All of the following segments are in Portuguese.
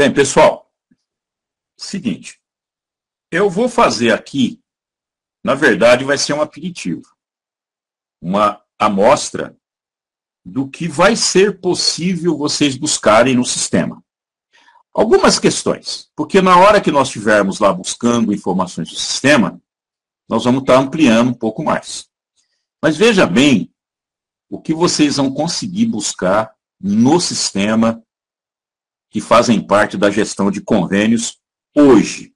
Bem, pessoal, seguinte, eu vou fazer aqui, na verdade, vai ser um aperitivo, uma amostra do que vai ser possível vocês buscarem no sistema. Algumas questões, porque na hora que nós estivermos lá buscando informações do sistema, nós vamos estar ampliando um pouco mais. Mas veja bem o que vocês vão conseguir buscar no sistema que fazem parte da gestão de convênios hoje.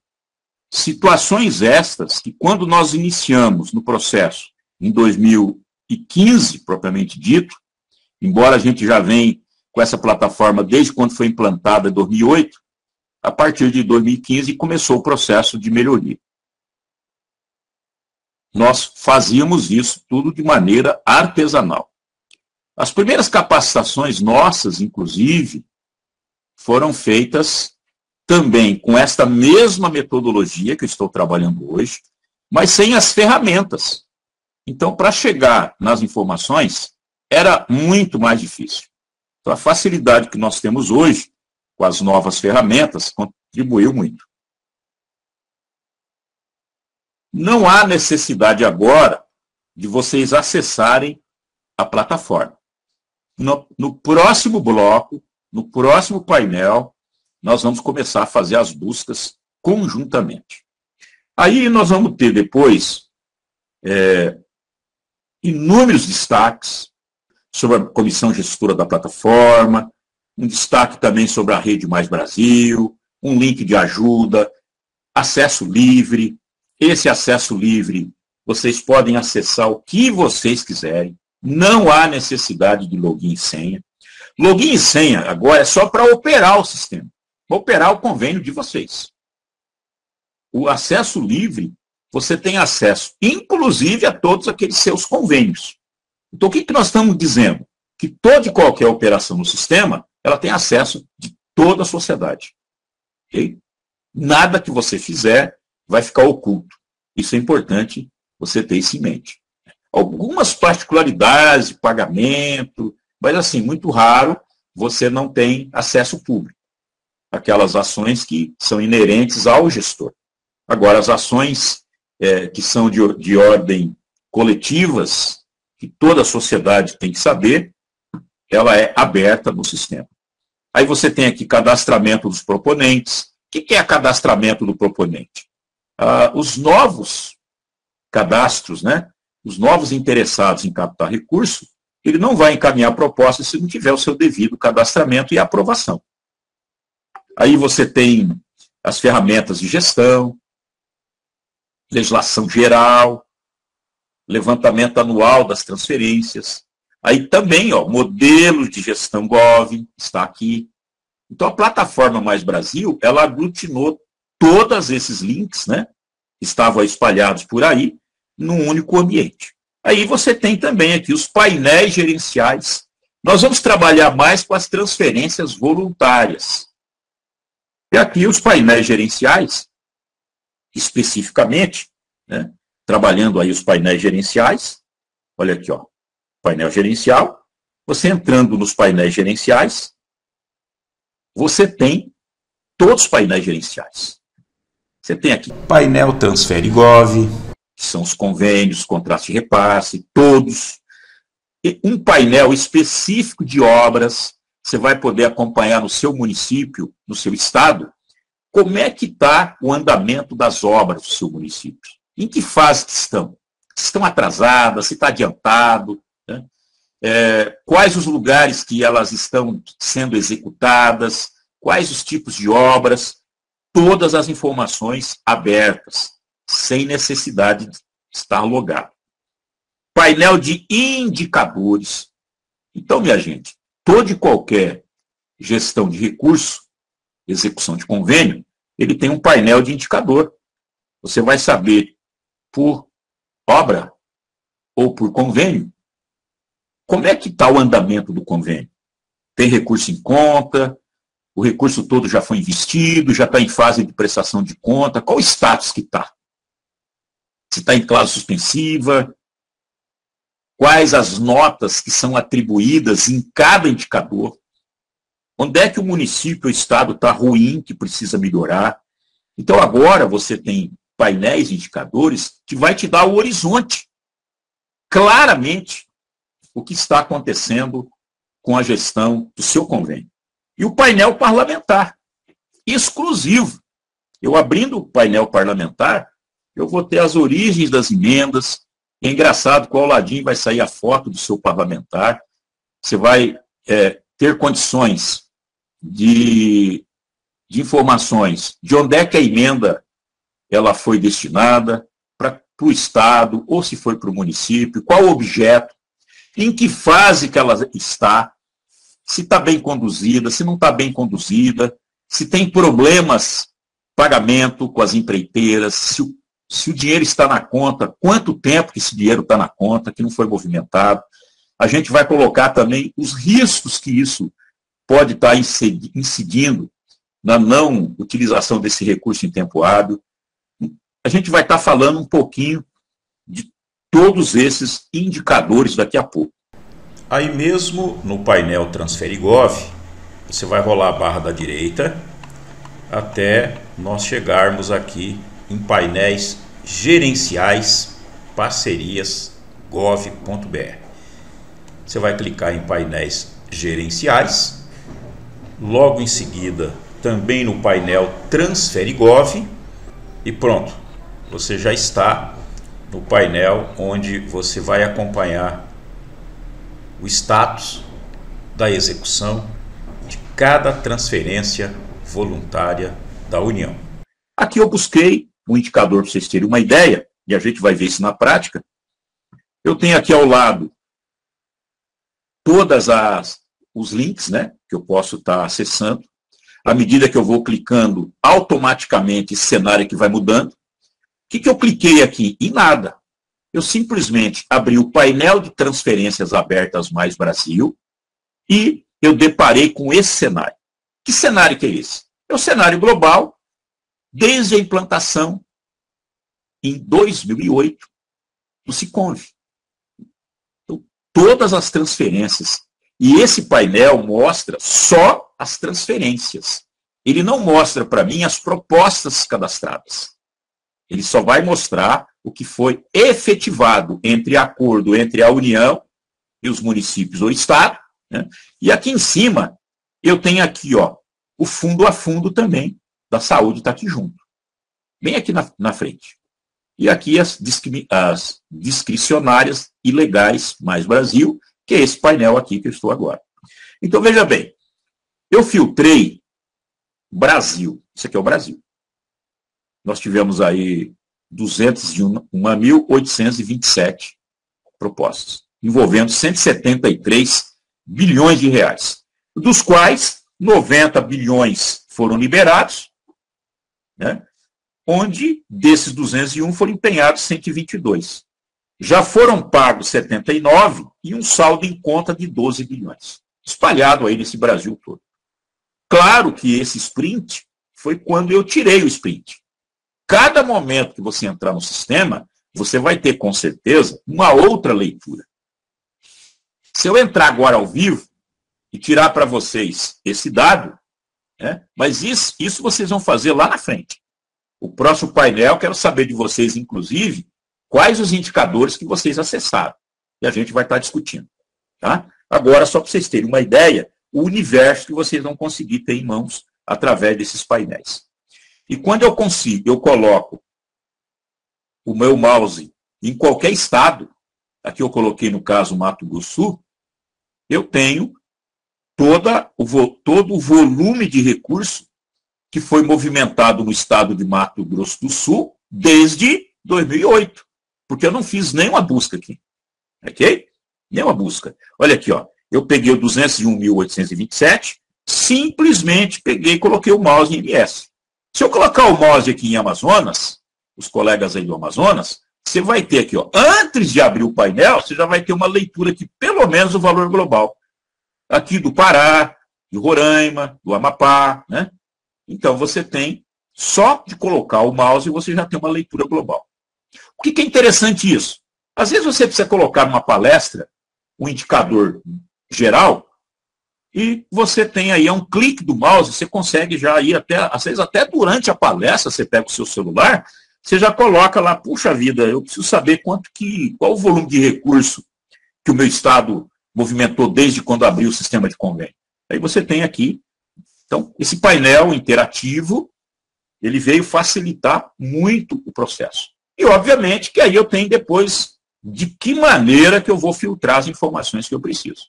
Situações estas que, quando nós iniciamos no processo em 2015, propriamente dito, embora a gente já venha com essa plataforma desde quando foi implantada em 2008, a partir de 2015 começou o processo de melhoria. Nós fazíamos isso tudo de maneira artesanal. As primeiras capacitações nossas, inclusive, foram feitas também com esta mesma metodologia que eu estou trabalhando hoje, mas sem as ferramentas. Então, para chegar nas informações, era muito mais difícil. Então, a facilidade que nós temos hoje, com as novas ferramentas, contribuiu muito. Não há necessidade agora de vocês acessarem a plataforma. No próximo bloco, no próximo painel, nós vamos começar a fazer as buscas conjuntamente. Aí nós vamos ter depois inúmeros destaques sobre a comissão gestora da plataforma, um destaque também sobre a Rede Mais Brasil, um link de ajuda, acesso livre. Esse acesso livre, vocês podem acessar o que vocês quiserem. Não há necessidade de login e senha. Login e senha agora é só para operar o sistema, operar o convênio de vocês. O acesso livre, você tem acesso, inclusive, a todos aqueles seus convênios. Então, o que nós estamos dizendo? Que toda e qualquer operação no sistema, ela tem acesso de toda a sociedade. Okay? Nada que você fizer vai ficar oculto. Isso é importante você ter isso em mente. Algumas particularidades de pagamento, mas assim, muito raro, você não tem acesso público. Aquelas ações que são inerentes ao gestor. Agora, as ações que são de ordem coletivas, que toda a sociedade tem que saber, ela é aberta no sistema. Aí você tem aqui cadastramento dos proponentes. O que é cadastramento do proponente? Os novos cadastros, né? Os novos interessados em captar recurso, ele não vai encaminhar a proposta se não tiver o seu devido cadastramento e aprovação. Aí você tem as ferramentas de gestão, legislação geral, levantamento anual das transferências. Aí também, modelos de gestão Gov, está aqui. Então, a plataforma Mais Brasil, ela aglutinou todos esses links, né, que estavam espalhados por aí, num único ambiente. Aí você tem também aqui os painéis gerenciais. Nós vamos trabalhar mais com as transferências voluntárias. E aqui os painéis gerenciais, especificamente, né, trabalhando aí os painéis gerenciais. Olha aqui, painel gerencial. Você entrando nos painéis gerenciais, você tem todos os painéis gerenciais. Você tem aqui painel Transfere Gov, que são os convênios, contratos de repasse, todos. E um painel específico de obras, você vai poder acompanhar no seu município, no seu estado, como é que está o andamento das obras do seu município. Em que fase que estão? Se estão atrasadas, se está adiantado, né? Quais os lugares que elas estão sendo executadas, quais os tipos de obras, todas as informações abertas, sem necessidade de estar logado. Painel de indicadores. Então, minha gente, toda e qualquer gestão de recurso, execução de convênio, ele tem um painel de indicador. Você vai saber por obra ou por convênio como é que está o andamento do convênio. Tem recurso em conta, o recurso todo já foi investido, já está em fase de prestação de conta, qual o status que está? Se está em cláusula suspensiva, quais as notas que são atribuídas em cada indicador. Onde é que o município, o estado está ruim, que precisa melhorar? Então agora você tem painéis indicadores que vai te dar o horizonte, claramente, o que está acontecendo com a gestão do seu convênio. E o painel parlamentar, exclusivo. Eu abrindo o painel parlamentar, eu vou ter as origens das emendas. É engraçado, com o ladinho vai sair a foto do seu parlamentar. Você vai ter condições de informações de onde é que a emenda ela foi destinada, para o Estado, ou se foi para o município, qual o objeto, em que fase que ela está, se está bem conduzida, se não está bem conduzida, se tem problemas, pagamento com as empreiteiras, se o dinheiro está na conta, quanto tempo que esse dinheiro está na conta, que não foi movimentado. A gente vai colocar também os riscos que isso pode estar incidindo na não utilização desse recurso em tempo hábil. A gente vai estar falando um pouquinho de todos esses indicadores daqui a pouco. Aí mesmo no painel Transferigov, você vai rolar a barra da direita até nós chegarmos aqui em painéis gerenciais parcerias gov.br. Você vai clicar em painéis gerenciais, logo em seguida também no painel Transferigov e pronto, você já está no painel onde você vai acompanhar o status da execução de cada transferência voluntária da União. Aqui eu busquei um indicador para vocês terem uma ideia, e a gente vai ver isso na prática. Eu tenho aqui ao lado todas os links, né, que eu posso estar acessando. À medida que eu vou clicando, automaticamente esse cenário que vai mudando. O que eu cliquei aqui? Em nada. Eu simplesmente abri o painel de transferências abertas Mais Brasil e eu deparei com esse cenário. Que cenário que é esse? É o cenário global, desde a implantação em 2008 do Siconv. Então, todas as transferências. E esse painel mostra só as transferências. Ele não mostra para mim as propostas cadastradas. Ele só vai mostrar o que foi efetivado entre acordo entre a União e os municípios ou Estado. Né? E aqui em cima, eu tenho aqui, ó, o fundo a fundo também da saúde está aqui junto. Bem aqui na frente. E aqui as discricionárias ilegais Mais Brasil, que é esse painel aqui que eu estou agora. Então, veja bem, eu filtrei Brasil. Isso aqui é o Brasil. Nós tivemos aí 201.827 propostas, envolvendo 173 bilhões de reais, dos quais 90 bilhões foram liberados, né, onde desses 201 foram empenhados 122. Já foram pagos 79 e um saldo em conta de 12 bilhões, espalhado aí nesse Brasil todo. Claro que esse sprint foi quando eu tirei o sprint. Cada momento que você entrar no sistema, você vai ter, com certeza, uma outra leitura. Se eu entrar agora ao vivo e tirar para vocês esse dado, né, mas isso vocês vão fazer lá na frente. O próximo painel, quero saber de vocês, inclusive, quais os indicadores que vocês acessaram. E a gente vai estar discutindo. Tá? Agora, só para vocês terem uma ideia, o universo que vocês vão conseguir ter em mãos através desses painéis. E quando eu consigo, eu coloco o meu mouse em qualquer estado, aqui eu coloquei no caso Mato Grosso do Sul, eu tenho todo o volume de recurso que foi movimentado no estado de Mato Grosso do Sul desde 2008, porque eu não fiz nenhuma busca aqui. Ok? Nenhuma busca. Olha aqui, ó. Eu peguei o 201.827, simplesmente peguei e coloquei o mouse em MS. Se eu colocar o mouse aqui em Amazonas, os colegas aí do Amazonas, você vai ter aqui, ó, antes de abrir o painel, você já vai ter uma leitura aqui, pelo menos o valor global. Aqui do Pará, do Roraima, do Amapá, né? Então você tem, só de colocar o mouse, você já tem uma leitura global. O que é interessante isso? Às vezes você precisa colocar numa palestra um indicador geral, E você tem aí, a um clique do mouse, você consegue já ir até, às vezes até durante a palestra, você pega o seu celular, você já coloca lá, puxa vida, eu preciso saber qual o volume de recurso que o meu estado movimentou desde quando abriu o sistema de convênio. Aí você tem aqui, então, esse painel interativo, ele veio facilitar muito o processo. E, obviamente, que aí eu tenho depois de que maneira que eu vou filtrar as informações que eu preciso.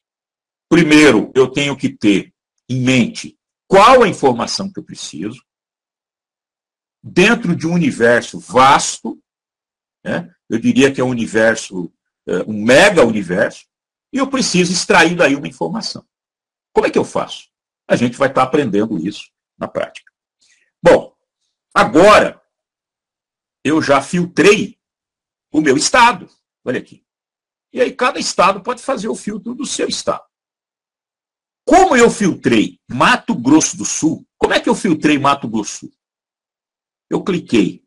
Primeiro, eu tenho que ter em mente qual a informação que eu preciso, dentro de um universo vasto, né? Eu diria que é um universo, um mega universo, e eu preciso extrair daí uma informação. Como é que eu faço? A gente vai estar aprendendo isso na prática. Bom, agora eu já filtrei o meu estado. Olha aqui. E aí cada estado pode fazer o filtro do seu estado. Como eu filtrei Mato Grosso do Sul, como é que eu filtrei Mato Grosso do Sul? Eu cliquei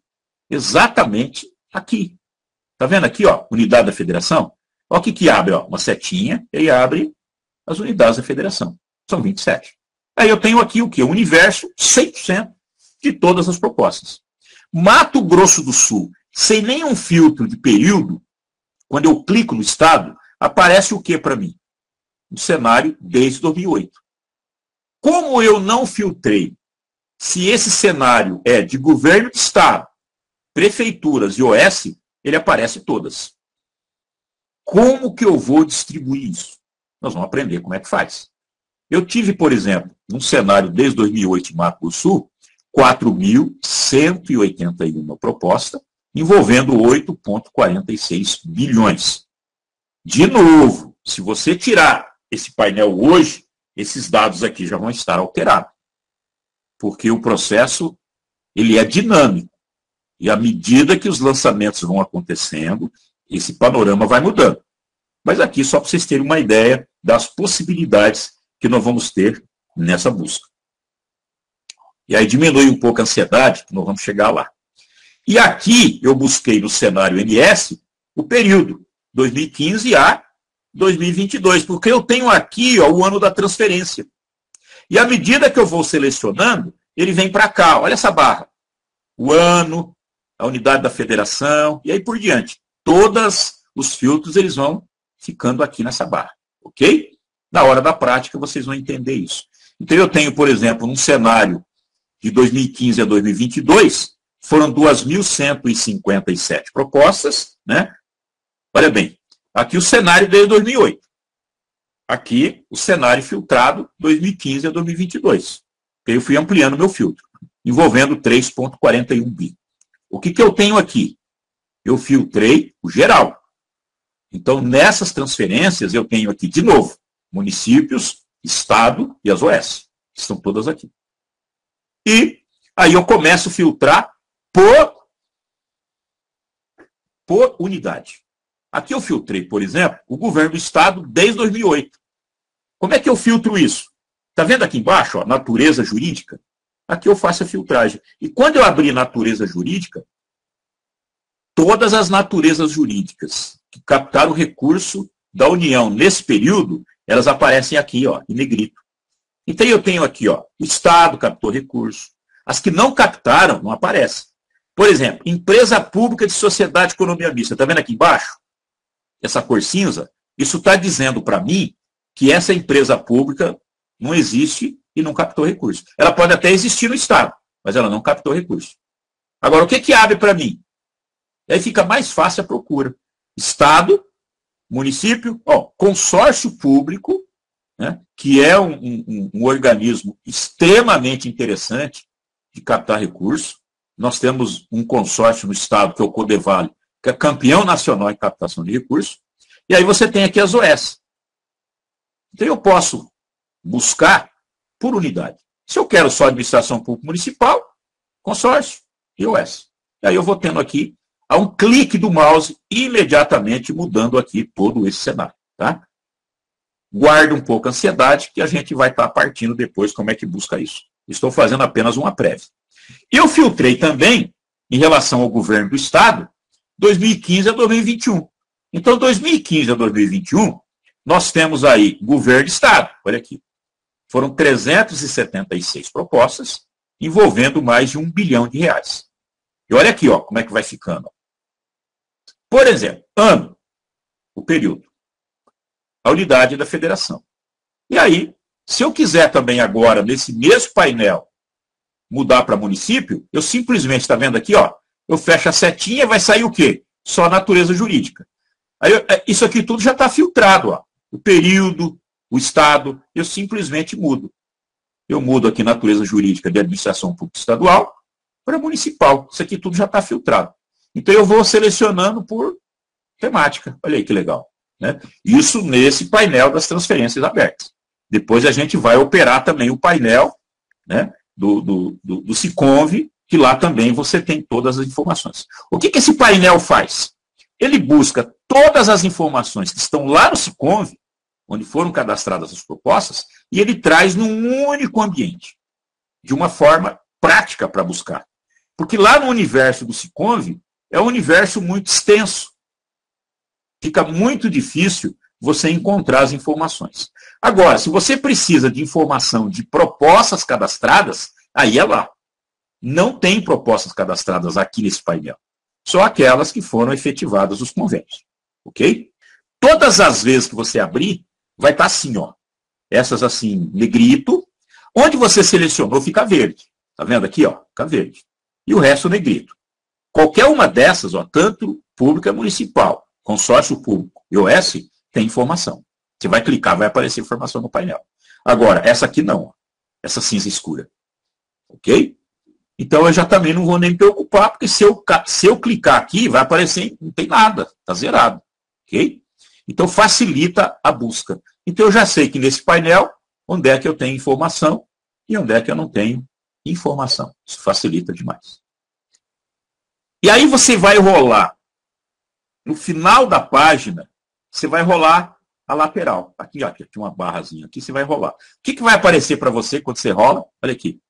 exatamente aqui. Está vendo aqui, ó, unidade da federação? Olha o que abre, ó, uma setinha, e aí abre as unidades da federação. São 27. Aí eu tenho aqui o quê? O universo 100% de todas as propostas. Mato Grosso do Sul, sem nenhum filtro de período, quando eu clico no estado, aparece o que para mim? O cenário desde 2008. Como eu não filtrei se esse cenário é de governo de estado, prefeituras e OS, ele aparece todas. Como que eu vou distribuir isso? Nós vamos aprender como é que faz. Eu tive, por exemplo, num cenário desde 2008 em Mato Grosso do Sul, 4.181 propostas, envolvendo 8,46 bilhões. De novo, se você tirar esse painel hoje, esses dados aqui já vão estar alterados. Porque o processo ele é dinâmico. E à medida que os lançamentos vão acontecendo, esse panorama vai mudando. Mas aqui só para vocês terem uma ideia das possibilidades que nós vamos ter nessa busca. E aí diminui um pouco a ansiedade, que nós vamos chegar lá. E aqui eu busquei no cenário MS o período 2015 a 2022, porque eu tenho aqui, ó, o ano da transferência. E à medida que eu vou selecionando, ele vem para cá, olha essa barra. O ano, a unidade da federação, e aí por diante. Todos os filtros eles vão ficando aqui nessa barra, ok? Na hora da prática vocês vão entender isso. Então eu tenho, por exemplo, num cenário de 2015 a 2022, foram 2.157 propostas, né? Olha bem, aqui o cenário desde 2008. Aqui o cenário filtrado 2015 a 2022. Eu fui ampliando meu filtro, envolvendo 3,41 bi. O que eu tenho aqui? Eu filtrei o geral. Então, nessas transferências, eu tenho aqui, de novo, municípios, estado e as OS. Estão todas aqui. E aí eu começo a filtrar por unidade. Aqui eu filtrei, por exemplo, o governo do estado desde 2008. Como é que eu filtro isso? Está vendo aqui embaixo, ó, natureza jurídica? Aqui eu faço a filtragem. E quando eu abrir natureza jurídica, todas as naturezas jurídicas que captaram recurso da União nesse período, elas aparecem aqui, ó, em negrito. Então eu tenho aqui, ó, o Estado captou recurso. As que não captaram, não aparecem. Por exemplo, empresa pública de sociedade de economia mista. Está vendo aqui embaixo? Essa cor cinza? Isso está dizendo para mim que essa empresa pública não existe e não captou recurso. Ela pode até existir no Estado, mas ela não captou recurso. Agora, o que abre para mim? E aí fica mais fácil a procura. Estado, município, ó, consórcio público, né, que é um organismo extremamente interessante de captar recurso. Nós temos um consórcio no Estado, que é o Codevale, que é campeão nacional em captação de recursos. E aí você tem aqui as OS. Então eu posso buscar por unidade. Se eu quero só administração pública municipal, consórcio e OS. E aí eu vou tendo aqui, a um clique do mouse, imediatamente mudando aqui todo esse cenário. Tá? Guarda um pouco a ansiedade, que a gente vai estar partindo depois como é que busca isso. Estou fazendo apenas uma prévia. Eu filtrei também, em relação ao governo do Estado, 2015 a 2021. Então, 2015 a 2021, nós temos aí governo do Estado, olha aqui. Foram 376 propostas, envolvendo mais de R$1 bilhão. E olha aqui, ó, como é que vai ficando. Por exemplo, ano, o período, a unidade da federação. E aí, se eu quiser também agora, nesse mesmo painel, mudar para município, eu simplesmente, está vendo aqui, ó, eu fecho a setinha, vai sair o quê? Só a natureza jurídica. Aí, isso aqui tudo já está filtrado, ó. O período, o estado, eu simplesmente mudo. Eu mudo aqui natureza jurídica de administração pública estadual para municipal. Isso aqui tudo já está filtrado. Então eu vou selecionando por temática. Olha aí que legal. Né? Isso nesse painel das transferências abertas. Depois a gente vai operar também o painel, né, do Siconv, que lá também você tem todas as informações. O que esse painel faz? Ele busca todas as informações que estão lá no Siconv, onde foram cadastradas as propostas, e ele traz num único ambiente, de uma forma prática para buscar. Porque lá no universo do Siconv, é um universo muito extenso. Fica muito difícil você encontrar as informações. Agora, se você precisa de informação de propostas cadastradas, aí é lá. Não tem propostas cadastradas aqui nesse painel. Só aquelas que foram efetivadas os convênios. Ok? Todas as vezes que você abrir, vai estar assim, ó. Essas assim, negrito. Onde você selecionou, fica verde. Tá vendo aqui, ó? Fica verde. E o resto, negrito. Qualquer uma dessas, ó, tanto pública municipal, consórcio público e OS, tem informação. Você vai clicar, vai aparecer informação no painel. Agora, essa aqui não. Ó. Essa cinza escura. Ok? Então, eu já também não vou nem me preocupar, porque se eu clicar aqui, vai aparecer, não tem nada. Está zerado. Ok? Então, facilita a busca. Então, eu já sei que nesse painel, onde é que eu tenho informação e onde é que eu não tenho informação. Isso facilita demais. E aí você vai rolar, no final da página, você vai rolar a lateral. Aqui, ó, aqui uma barrazinha aqui, você vai rolar. O que vai aparecer para você quando você rola? Olha aqui.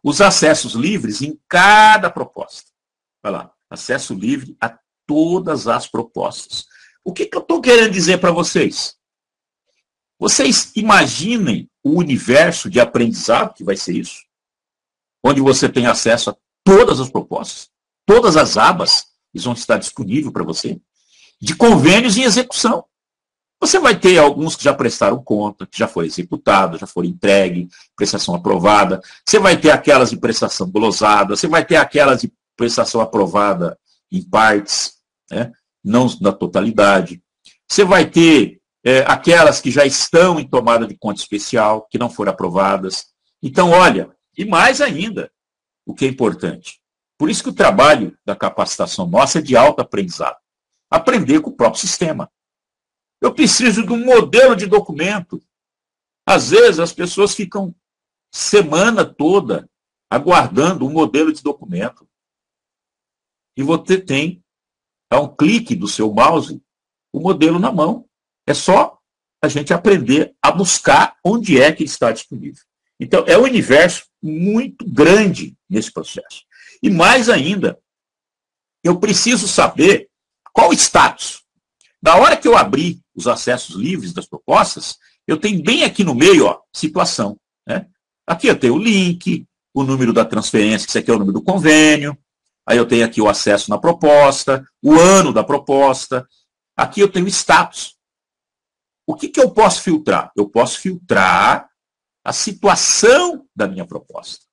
Os acessos livres em cada proposta. Olha lá. Acesso livre a todas as propostas. O que eu estou querendo dizer para vocês? Vocês imaginem o universo de aprendizado que vai ser isso? Onde você tem acesso a todas as propostas, todas as abas, eles vão estar disponíveis para você, de convênios em execução. Você vai ter alguns que já prestaram conta, que já foi executado, já foram entregue, prestação aprovada. Você vai ter aquelas de prestação glosada, você vai ter aquelas de prestação aprovada em partes, né? Não na totalidade. Você vai ter aquelas que já estão em tomada de conta especial, que não foram aprovadas. Então, olha, e mais ainda, o que é importante. Por isso que o trabalho da capacitação nossa é de alto aprendizado. Aprender com o próprio sistema. Eu preciso de um modelo de documento. Às vezes as pessoas ficam semana toda aguardando um modelo de documento. E você tem, a um clique do seu mouse, o modelo na mão. É só a gente aprender a buscar onde é que ele está disponível. Então, é um universo muito grande nesse processo. E mais ainda, eu preciso saber qual o status. Na hora que eu abrir os acessos livres das propostas, eu tenho bem aqui no meio, ó, situação. Né? Aqui eu tenho o link, o número da transferência, que isso aqui é o número do convênio. Aí eu tenho aqui o acesso na proposta, o ano da proposta. Aqui eu tenho o status. O que eu posso filtrar? Eu posso filtrar a situação da minha proposta.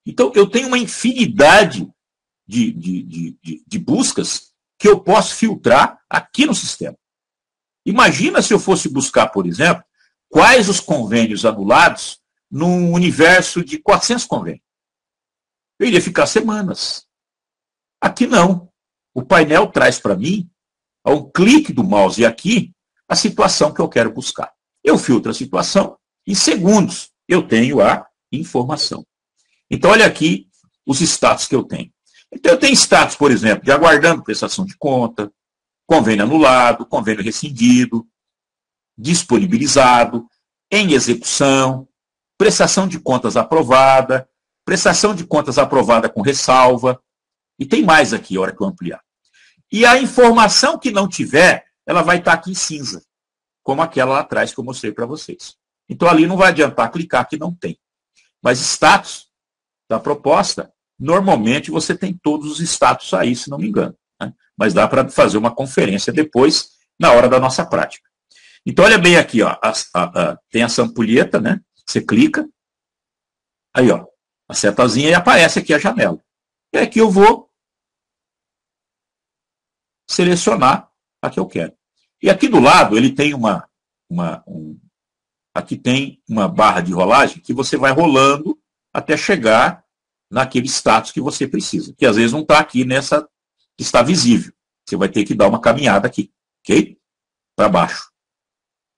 Então, eu tenho uma infinidade de buscas que eu posso filtrar aqui no sistema. Imagina se eu fosse buscar, por exemplo, quais os convênios anulados num universo de 400 convênios. Eu iria ficar semanas. Aqui não. O painel traz para mim, a um clique do mouse aqui, a situação que eu quero buscar. Eu filtro a situação, em segundos eu tenho a informação. Então, olha aqui os status que eu tenho. Então, eu tenho status, por exemplo, de aguardando prestação de conta, convênio anulado, convênio rescindido, disponibilizado, em execução, prestação de contas aprovada, prestação de contas aprovada com ressalva, e tem mais aqui, a hora que eu ampliar. E a informação que não tiver, ela vai estar aqui em cinza, como aquela lá atrás que eu mostrei para vocês. Então ali não vai adiantar clicar que não tem. Mas status da proposta, normalmente você tem todos os status aí, se não me engano. Né? Mas dá para fazer uma conferência depois, na hora da nossa prática. Então olha bem aqui, ó, tem essa ampulheta, né? Você clica, aí ó, a setazinha e aparece aqui a janela. E aqui eu vou selecionar a que eu quero. E aqui do lado ele tem aqui tem uma barra de rolagem que você vai rolando até chegar naquele status que você precisa, que às vezes não está aqui nessa que está visível. Você vai ter que dar uma caminhada aqui, ok? Para baixo.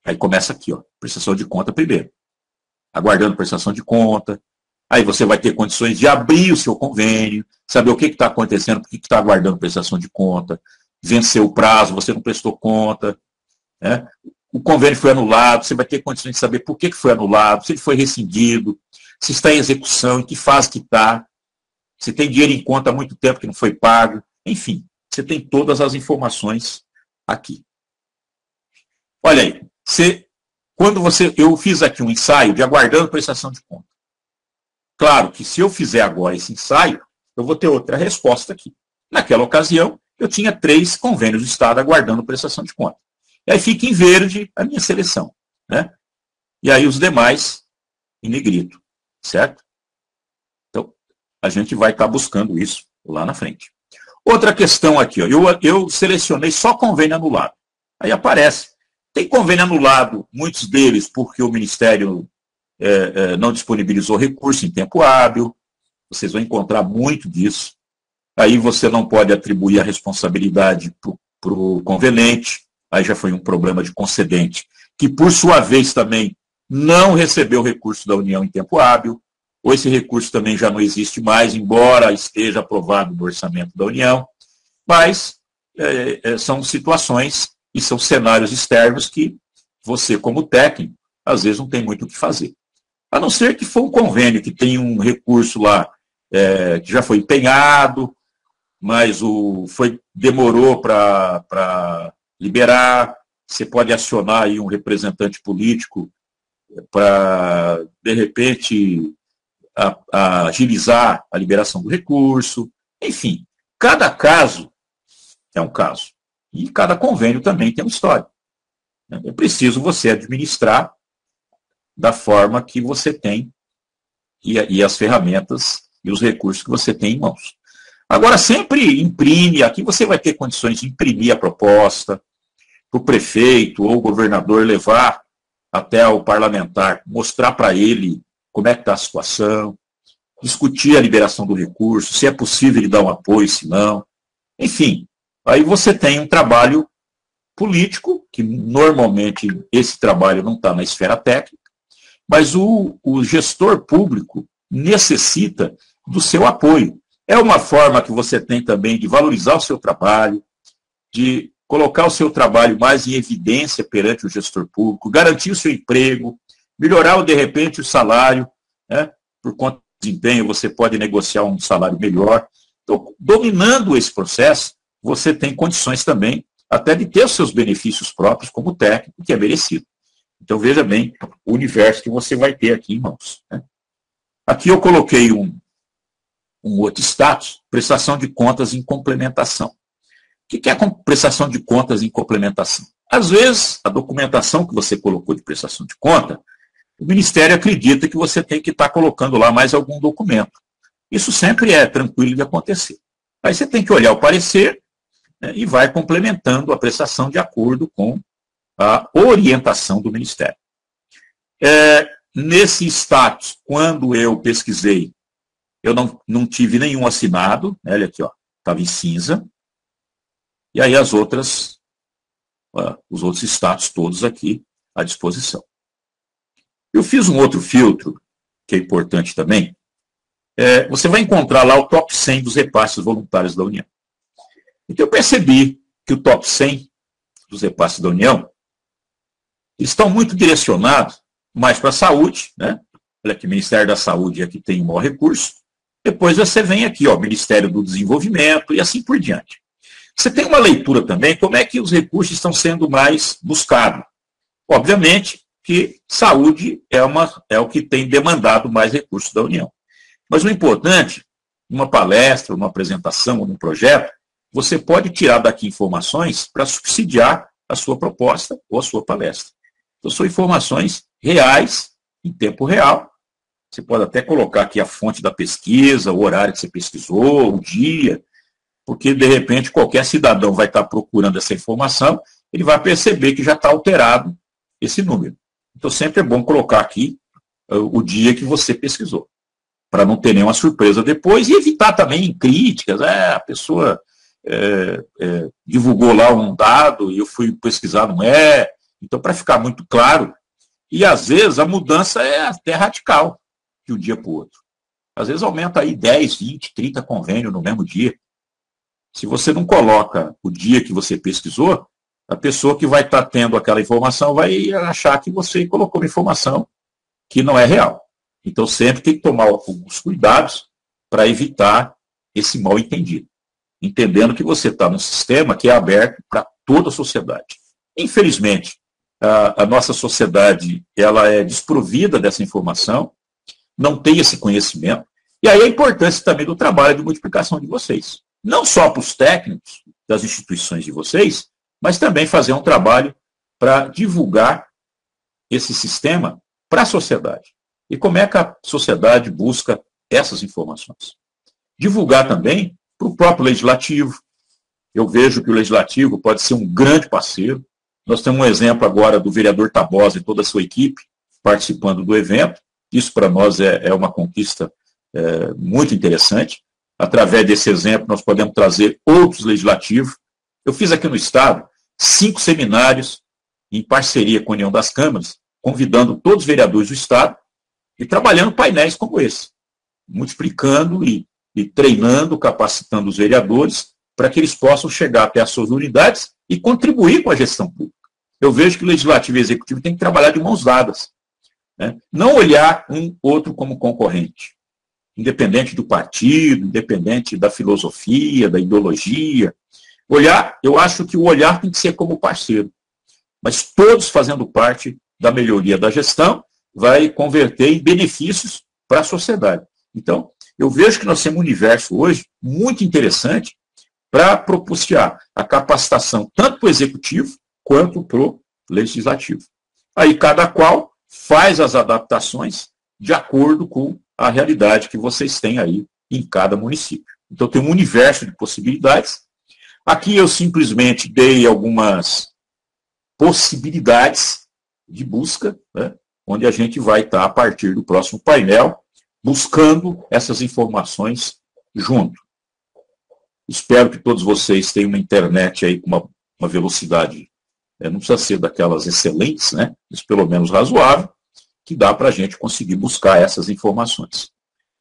Aí começa aqui, ó, prestação de conta primeiro. Aguardando prestação de conta. Aí você vai ter condições de abrir o seu convênio, saber o que está acontecendo, por que está aguardando prestação de conta, venceu o prazo, você não prestou conta, né? O convênio foi anulado, você vai ter condições de saber por que foi anulado, se ele foi rescindido, se está em execução, em que fase que está, se tem dinheiro em conta há muito tempo que não foi pago, enfim, você tem todas as informações aqui. Olha aí, eu fiz aqui um ensaio de aguardando prestação de conta. Claro que se eu fizer agora esse ensaio, eu vou ter outra resposta aqui. Naquela ocasião, eu tinha 3 convênios do Estado aguardando prestação de conta. E aí fica em verde a minha seleção, né? E aí os demais em negrito, certo? Então, a gente vai estar buscando isso lá na frente. Outra questão aqui, ó, eu selecionei só convênio anulado. Aí aparece. Tem convênio anulado, muitos deles porque o Ministério não disponibilizou recurso em tempo hábil. Vocês vão encontrar muito disso. Aí você não pode atribuir a responsabilidade para o convenente. Aí já foi um problema de concedente, que por sua vez também não recebeu recurso da União em tempo hábil, ou esse recurso também já não existe mais, embora esteja aprovado no orçamento da União, mas são situações e são cenários externos que você, como técnico, às vezes não tem muito o que fazer. A não ser que for um convênio que tem um recurso lá que já foi empenhado, mas demorou para liberar, você pode acionar aí um representante político para, de repente, agilizar a liberação do recurso. Enfim, cada caso é um caso. E cada convênio também tem uma história. É preciso você administrar da forma que você tem e as ferramentas e os recursos que você tem em mãos. Agora, sempre imprime, aqui você vai ter condições de imprimir a proposta, para o prefeito ou o governador levar até o parlamentar, mostrar para ele como é que está a situação, discutir a liberação do recurso, se é possível ele dar um apoio, se não. Enfim, aí você tem um trabalho político, que normalmente esse trabalho não está na esfera técnica, mas o gestor público necessita do seu apoio. É uma forma que você tem também de valorizar o seu trabalho, de colocar o seu trabalho mais em evidência perante o gestor público, garantir o seu emprego, melhorar, de repente, o salário, né? Por conta do desempenho, você pode negociar um salário melhor. Então, dominando esse processo, você tem condições também até de ter os seus benefícios próprios como técnico, que é merecido. Então, veja bem o universo que você vai ter aqui em mãos, né? Aqui eu coloquei um outro status, prestação de contas em complementação. O que é a prestação de contas em complementação? Às vezes, a documentação que você colocou de prestação de conta, o Ministério acredita que você tem que estar colocando lá mais algum documento. Isso sempre é tranquilo de acontecer. Aí você tem que olhar o parecer, né, e vai complementando a prestação de acordo com a orientação do Ministério. Nesse status, quando eu pesquisei, eu não tive nenhum assinado, né, olha aqui, estava em cinza. E aí os outros status todos aqui à disposição. Eu fiz um outro filtro, que é importante também. Você vai encontrar lá o top 100 dos repasses voluntários da União. Então eu percebi que o top 100 dos repasses da União estão muito direcionados mais para a saúde, né? Olha aqui, o Ministério da Saúde é que tem o maior recurso. Depois você vem aqui, Ministério do Desenvolvimento e assim por diante. Você tem uma leitura também, como é que os recursos estão sendo mais buscados. Obviamente, que saúde é o que tem demandado mais recursos da União. Mas o importante, numa palestra, numa apresentação ou num projeto, você pode tirar daqui informações para subsidiar a sua proposta ou a sua palestra. Então, são informações reais, em tempo real. Você pode até colocar aqui a fonte da pesquisa, o horário que você pesquisou, o dia, porque, de repente, qualquer cidadão vai estar procurando essa informação, ele vai perceber que já está alterado esse número. Então, sempre é bom colocar aqui o dia que você pesquisou, para não ter nenhuma surpresa depois, e evitar também críticas. A pessoa divulgou lá um dado e eu fui pesquisar, não é. Então, para ficar muito claro, e às vezes a mudança é até radical, de um dia para o outro. Às vezes aumenta aí 10, 20, 30 convênios no mesmo dia. Se você não coloca o dia que você pesquisou, a pessoa que vai estar tendo aquela informação vai achar que você colocou uma informação que não é real. Então, sempre tem que tomar alguns cuidados para evitar esse mal-entendido. Entendendo que você está num sistema que é aberto para toda a sociedade. Infelizmente, a nossa sociedade ela é desprovida dessa informação, não tem esse conhecimento, e aí a importância também do trabalho de multiplicação de vocês. Não só para os técnicos das instituições de vocês, mas também fazer um trabalho para divulgar esse sistema para a sociedade. E como é que a sociedade busca essas informações? Divulgar também para o próprio legislativo. Eu vejo que o legislativo pode ser um grande parceiro. Nós temos um exemplo agora do vereador Tabosa e toda a sua equipe participando do evento. Isso para nós é uma conquista muito interessante. Através desse exemplo, nós podemos trazer outros legislativos. Eu fiz aqui no Estado 5 seminários em parceria com a União das Câmaras, convidando todos os vereadores do Estado e trabalhando painéis como esse, multiplicando e treinando, capacitando os vereadores para que eles possam chegar até as suas unidades e contribuir com a gestão pública. Eu vejo que o Legislativo e o Executivo têm que trabalhar de mãos dadas, né? Não olhar um outro como concorrente, independente do partido, independente da filosofia, da ideologia. Eu acho que o olhar tem que ser como parceiro, mas todos fazendo parte da melhoria da gestão vai converter em benefícios para a sociedade. Então, eu vejo que nós temos um universo hoje muito interessante para propiciar a capacitação tanto para o executivo quanto para o legislativo. Aí cada qual faz as adaptações de acordo com a realidade que vocês têm aí em cada município. Então tem um universo de possibilidades. Aqui eu simplesmente dei algumas possibilidades de busca, né, onde a gente vai estar, a partir do próximo painel, buscando essas informações junto. Espero que todos vocês tenham uma internet aí com uma velocidade, não precisa ser daquelas excelentes, né, mas pelo menos razoável, que dá para a gente conseguir buscar essas informações.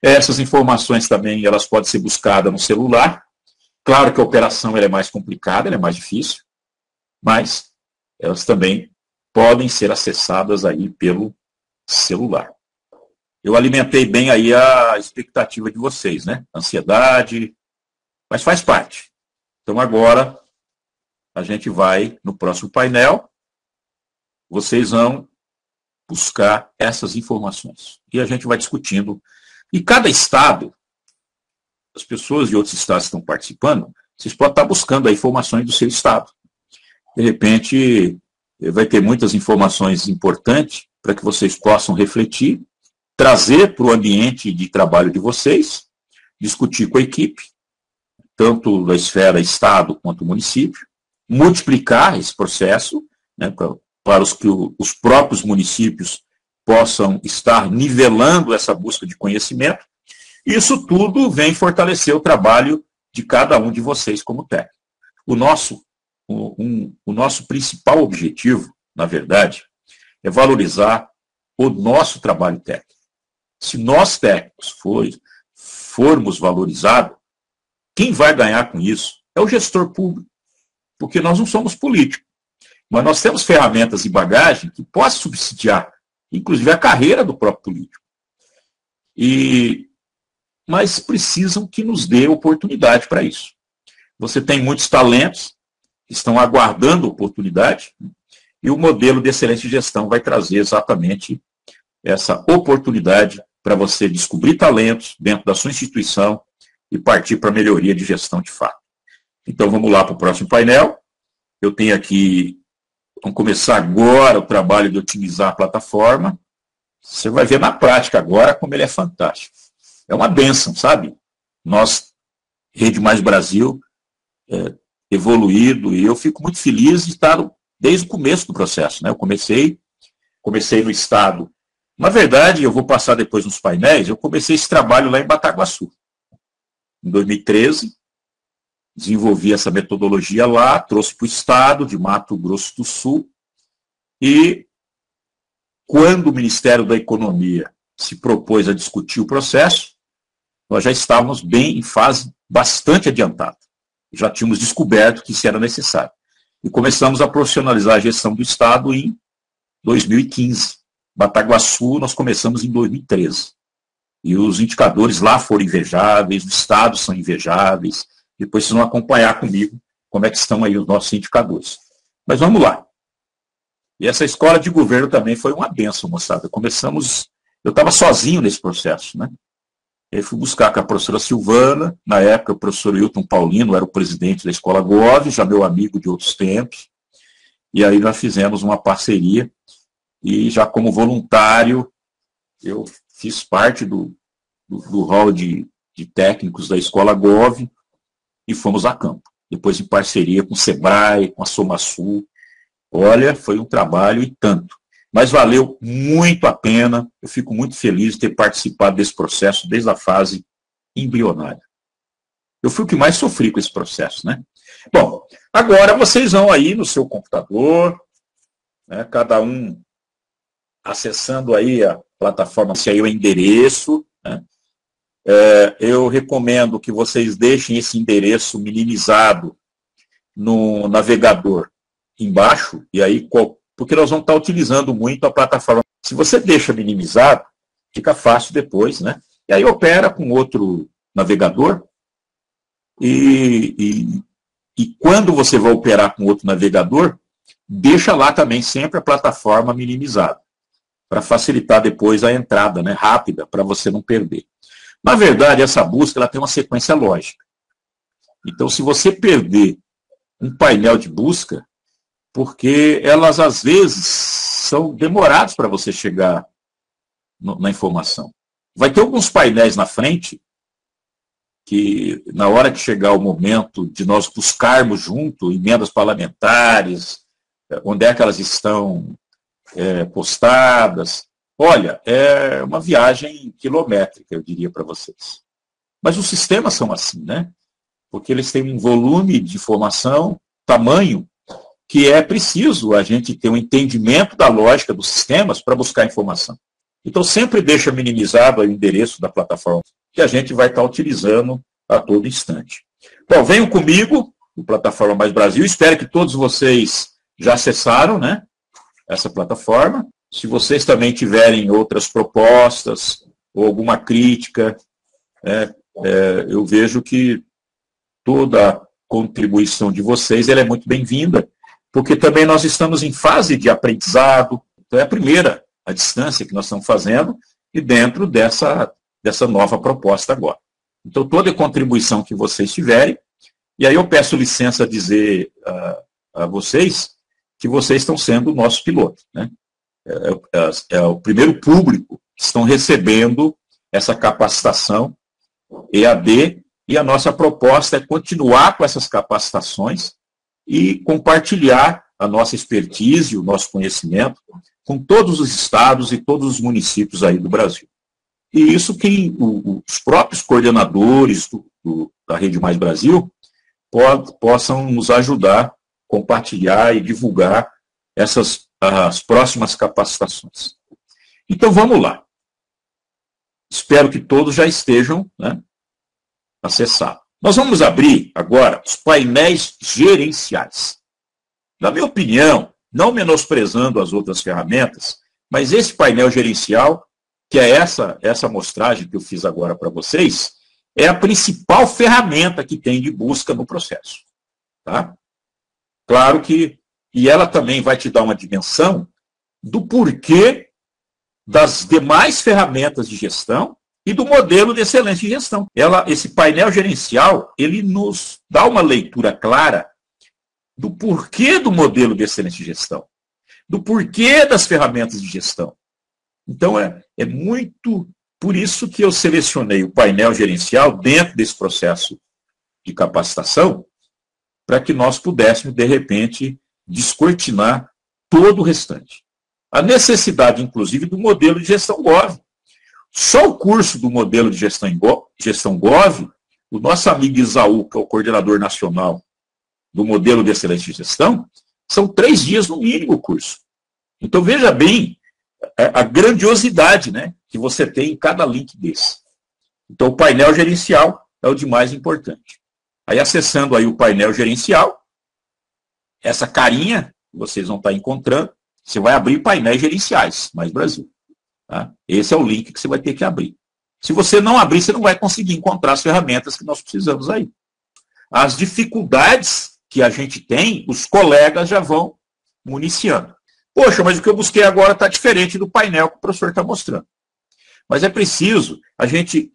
Essas informações também elas podem ser buscadas no celular. Claro que a operação ela é mais complicada, ela é mais difícil, mas elas também podem ser acessadas aí pelo celular. Eu alimentei bem aí a expectativa de vocês, né? Ansiedade, mas faz parte. Então agora a gente vai no próximo painel, vocês vão buscar essas informações. E a gente vai discutindo. E cada estado, as pessoas de outros estados que estão participando, vocês podem estar buscando aí informações do seu estado. De repente, vai ter muitas informações importantes para que vocês possam refletir, trazer para o ambiente de trabalho de vocês, discutir com a equipe, tanto da esfera estado quanto município, multiplicar esse processo, né, para que os próprios municípios possam estar nivelando essa busca de conhecimento. Isso tudo vem fortalecer o trabalho de cada um de vocês como técnico. O nosso principal objetivo, na verdade, é valorizar o nosso trabalho técnico. Se nós técnicos formos valorizados, quem vai ganhar com isso é o gestor público, porque nós não somos políticos. Mas nós temos ferramentas e bagagem que possam subsidiar, inclusive, a carreira do próprio político. Mas precisam que nos dê oportunidade para isso. Você tem muitos talentos que estão aguardando oportunidade, E o modelo de excelência de gestão vai trazer exatamente essa oportunidade para você descobrir talentos dentro da sua instituição e partir para a melhoria de gestão de fato. Então vamos lá para o próximo painel. Eu tenho aqui, vamos começar agora o trabalho de otimizar a plataforma. Você vai ver na prática agora como ele é fantástico. É uma bênção, sabe? Nós, Rede Mais Brasil, evoluído, e eu fico muito feliz de estar desde o começo do processo, né? Eu comecei no Estado. Na verdade, eu vou passar depois nos painéis, eu comecei esse trabalho lá em Bataguaçu. Em 2013, desenvolvi essa metodologia lá, trouxe para o Estado de Mato Grosso do Sul, e quando o Ministério da Economia se propôs a discutir o processo, nós já estávamos bem em fase bastante adiantada. Já tínhamos descoberto que isso era necessário. E começamos a profissionalizar a gestão do Estado em 2015. Bataguaçu nós começamos em 2013. E os indicadores lá foram invejáveis, os estados são invejáveis. Depois vocês vão acompanhar comigo como é que estão aí os nossos indicadores. Mas vamos lá. E essa escola de governo também foi uma bênção, moçada. Eu estava sozinho nesse processo, né? Eu fui buscar com a professora Silvana, na época o professor Wilton Paulino era o presidente da Escola Gov, já meu amigo de outros tempos, e aí nós fizemos uma parceria, e já como voluntário, eu fiz parte do hall de técnicos da Escola Gov, e fomos a campo. Depois em parceria com o Sebrae, com a SomaSul. Olha, foi um trabalho e tanto. Mas valeu muito a pena, eu fico muito feliz de ter participado desse processo desde a fase embrionária. Eu fui o que mais sofri com esse processo, né? Bom, agora vocês vão aí no seu computador, né, cada um acessando aí a plataforma, esse aí é o endereço, né? Eu recomendo que vocês deixem esse endereço minimizado no navegador embaixo, e aí porque nós vamos estar utilizando muito a plataforma. Se você deixa minimizado, fica fácil depois, né? E aí opera com outro navegador, e quando você vai operar com outro navegador, deixa lá também sempre a plataforma minimizada, para facilitar depois a entrada, né, rápida, para você não perder. Na verdade, essa busca ela tem uma sequência lógica. Então, se você perder um painel de busca, porque elas, às vezes, são demoradas para você chegar na informação. Vai ter alguns painéis na frente que, na hora que chegar o momento de nós buscarmos junto emendas parlamentares, onde é que elas estão postadas, olha, é uma viagem quilométrica, eu diria para vocês. Mas os sistemas são assim, né? Porque eles têm um volume de informação, tamanho, que é preciso a gente ter um entendimento da lógica dos sistemas para buscar informação. Então, sempre deixa minimizado o endereço da plataforma que a gente vai estar utilizando a todo instante. Bom, venham comigo, no Plataforma Mais Brasil. Espero que todos vocês já acessaram, né, essa plataforma. Se vocês também tiverem outras propostas ou alguma crítica, eu vejo que toda a contribuição de vocês ela é muito bem-vinda, porque também nós estamos em fase de aprendizado. Então, é a primeira a distância que nós estamos fazendo e dentro dessa nova proposta agora. Então, toda a contribuição que vocês tiverem, e aí eu peço licença a dizer a vocês que vocês estão sendo o nosso piloto, né? É o primeiro público que estão recebendo essa capacitação EAD, e a nossa proposta é continuar com essas capacitações e compartilhar a nossa expertise, o nosso conhecimento, com todos os estados e todos os municípios aí do Brasil. E isso que os próprios coordenadores da Rede Mais Brasil possam nos ajudar a compartilhar e divulgar as próximas capacitações. Então vamos lá. Espero que todos já estejam, né, acessados. Nós vamos abrir agora os painéis gerenciais. Na minha opinião, não menosprezando as outras ferramentas, mas esse painel gerencial, que é essa amostragem que eu fiz agora para vocês, é a principal ferramenta que tem de busca no processo. Tá? Claro que e ela também vai te dar uma dimensão do porquê das demais ferramentas de gestão e do modelo de excelência de gestão. Esse painel gerencial, ele nos dá uma leitura clara do porquê do modelo de excelência de gestão, do porquê das ferramentas de gestão. Então, é muito por isso que eu selecionei o painel gerencial dentro desse processo de capacitação, para que nós pudéssemos, de repente, descortinar todo o restante. A necessidade, inclusive, do modelo de gestão Gov. Só o curso do modelo de gestão Gov, o nosso amigo Isaú, que é o coordenador nacional do modelo de excelência de gestão, são 3 dias no mínimo o curso. Então, veja bem a grandiosidade, né, que você tem em cada link desse. Então, o painel gerencial é o de mais importante. Aí, acessando aí o painel gerencial, essa carinha que vocês vão estar encontrando, você vai abrir painéis gerenciais, Mais Brasil. Tá? Esse é o link que você vai ter que abrir. Se você não abrir, você não vai conseguir encontrar as ferramentas que nós precisamos aí. As dificuldades que a gente tem, os colegas já vão municiando. Poxa, mas o que eu busquei agora está diferente do painel que o professor está mostrando. Mas é preciso a gente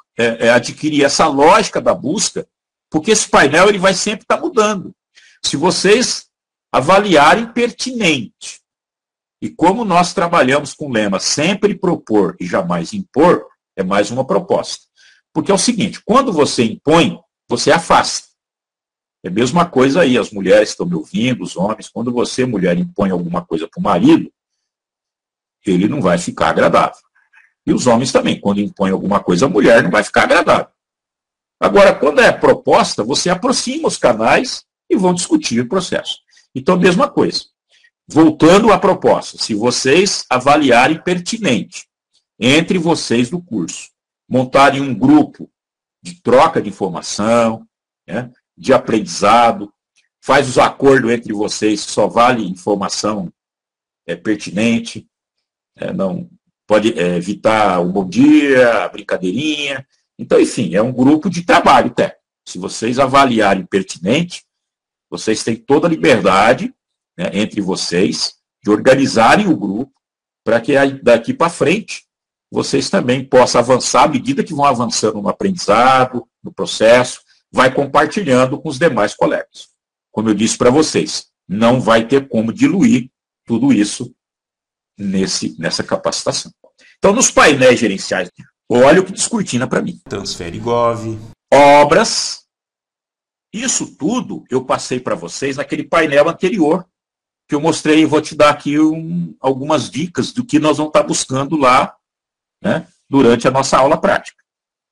adquirir essa lógica da busca, porque esse painel ele vai sempre estar mudando. Se vocês avaliarem pertinente, e como nós trabalhamos com o lema sempre propor e jamais impor, é mais uma proposta. Porque é o seguinte, quando você impõe, você afasta. É a mesma coisa aí, as mulheres estão me ouvindo, os homens, quando você, mulher, impõe alguma coisa para o marido, ele não vai ficar agradável. E os homens também, quando impõem alguma coisa à mulher, não vai ficar agradável. Agora, quando é proposta, você aproxima os canais e vão discutir o processo. Então, mesma coisa. Voltando à proposta, se vocês avaliarem pertinente entre vocês do curso, montarem um grupo de troca de informação, né, de aprendizado, faz os acordos entre vocês, só vale informação pertinente, não pode evitar o bom dia, a brincadeirinha. Então, enfim, é um grupo de trabalho técnico. Se vocês avaliarem pertinente, vocês têm toda a liberdade, né, entre vocês, de organizarem o grupo, para que daqui para frente vocês também possam avançar à medida que vão avançando no aprendizado, no processo, vai compartilhando com os demais colegas. Como eu disse para vocês, não vai ter como diluir tudo isso nessa capacitação. Então, nos painéis gerenciais, olha o que descortina para mim. Transfere Gov. Obras. Isso tudo eu passei para vocês naquele painel anterior, que eu mostrei, vou te dar aqui algumas dicas do que nós vamos estar buscando lá, né, durante a nossa aula prática.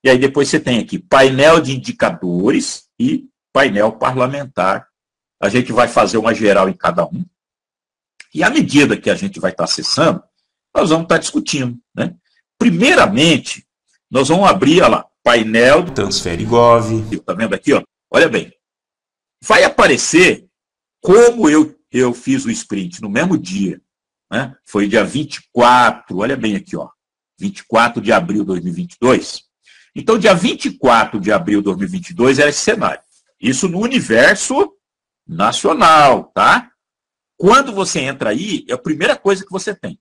E aí depois você tem aqui painel de indicadores e painel parlamentar. A gente vai fazer uma geral em cada um. E à medida que a gente vai estar acessando, nós vamos estar discutindo, né? Primeiramente, nós vamos abrir, olha lá, painel de Transfere Gov. Está vendo aqui, ó? Olha bem. Vai aparecer como eu fiz o sprint no mesmo dia, né? Foi dia 24, olha bem aqui, ó. 24 de abril de 2022. Então, dia 24 de abril de 2022 era esse cenário. Isso no universo nacional, tá? Quando você entra aí, é a primeira coisa que você tem.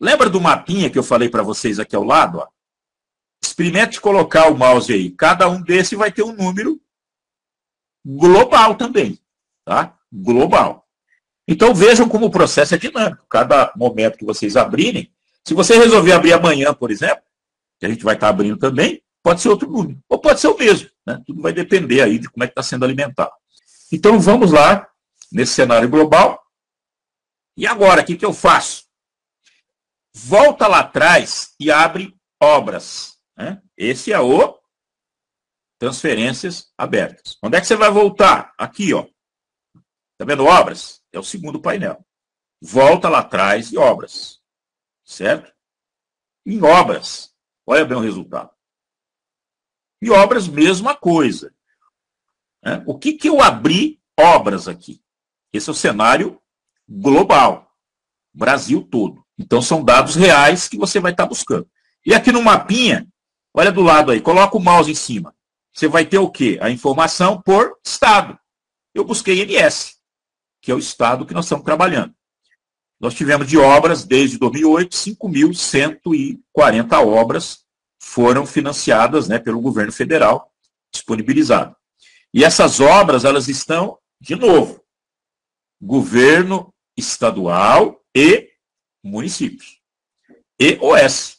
Lembra do mapinha que eu falei para vocês aqui ao lado? Ó? Experimente colocar o mouse aí. Cada um desse vai ter um número global também, tá? Global. Então, vejam como o processo é dinâmico. Cada momento que vocês abrirem, se você resolver abrir amanhã, por exemplo, que a gente vai estar abrindo também, pode ser outro número, ou pode ser o mesmo, né? Tudo vai depender aí de como é que está sendo alimentado. Então, vamos lá, nesse cenário global. E agora, o que eu faço? Volta lá atrás e abre obras, né? Esse é o transferências abertas. Onde é que você vai voltar? Aqui, ó. Tá vendo obras? É o segundo painel. Volta lá atrás e obras. Certo? Em obras, olha bem o resultado. E obras, mesma coisa. Né? O que eu abri obras aqui? Esse é o cenário global. Brasil todo. Então, são dados reais que você vai estar buscando. E aqui no mapinha, olha do lado aí, coloca o mouse em cima. Você vai ter o quê? A informação por estado. Eu busquei MS. que é o estado que nós estamos trabalhando. Nós tivemos de obras, desde 2008, 5.140 obras foram financiadas, né, pelo governo federal, disponibilizado. E essas obras, elas estão, de novo, governo estadual e municípios. E OS.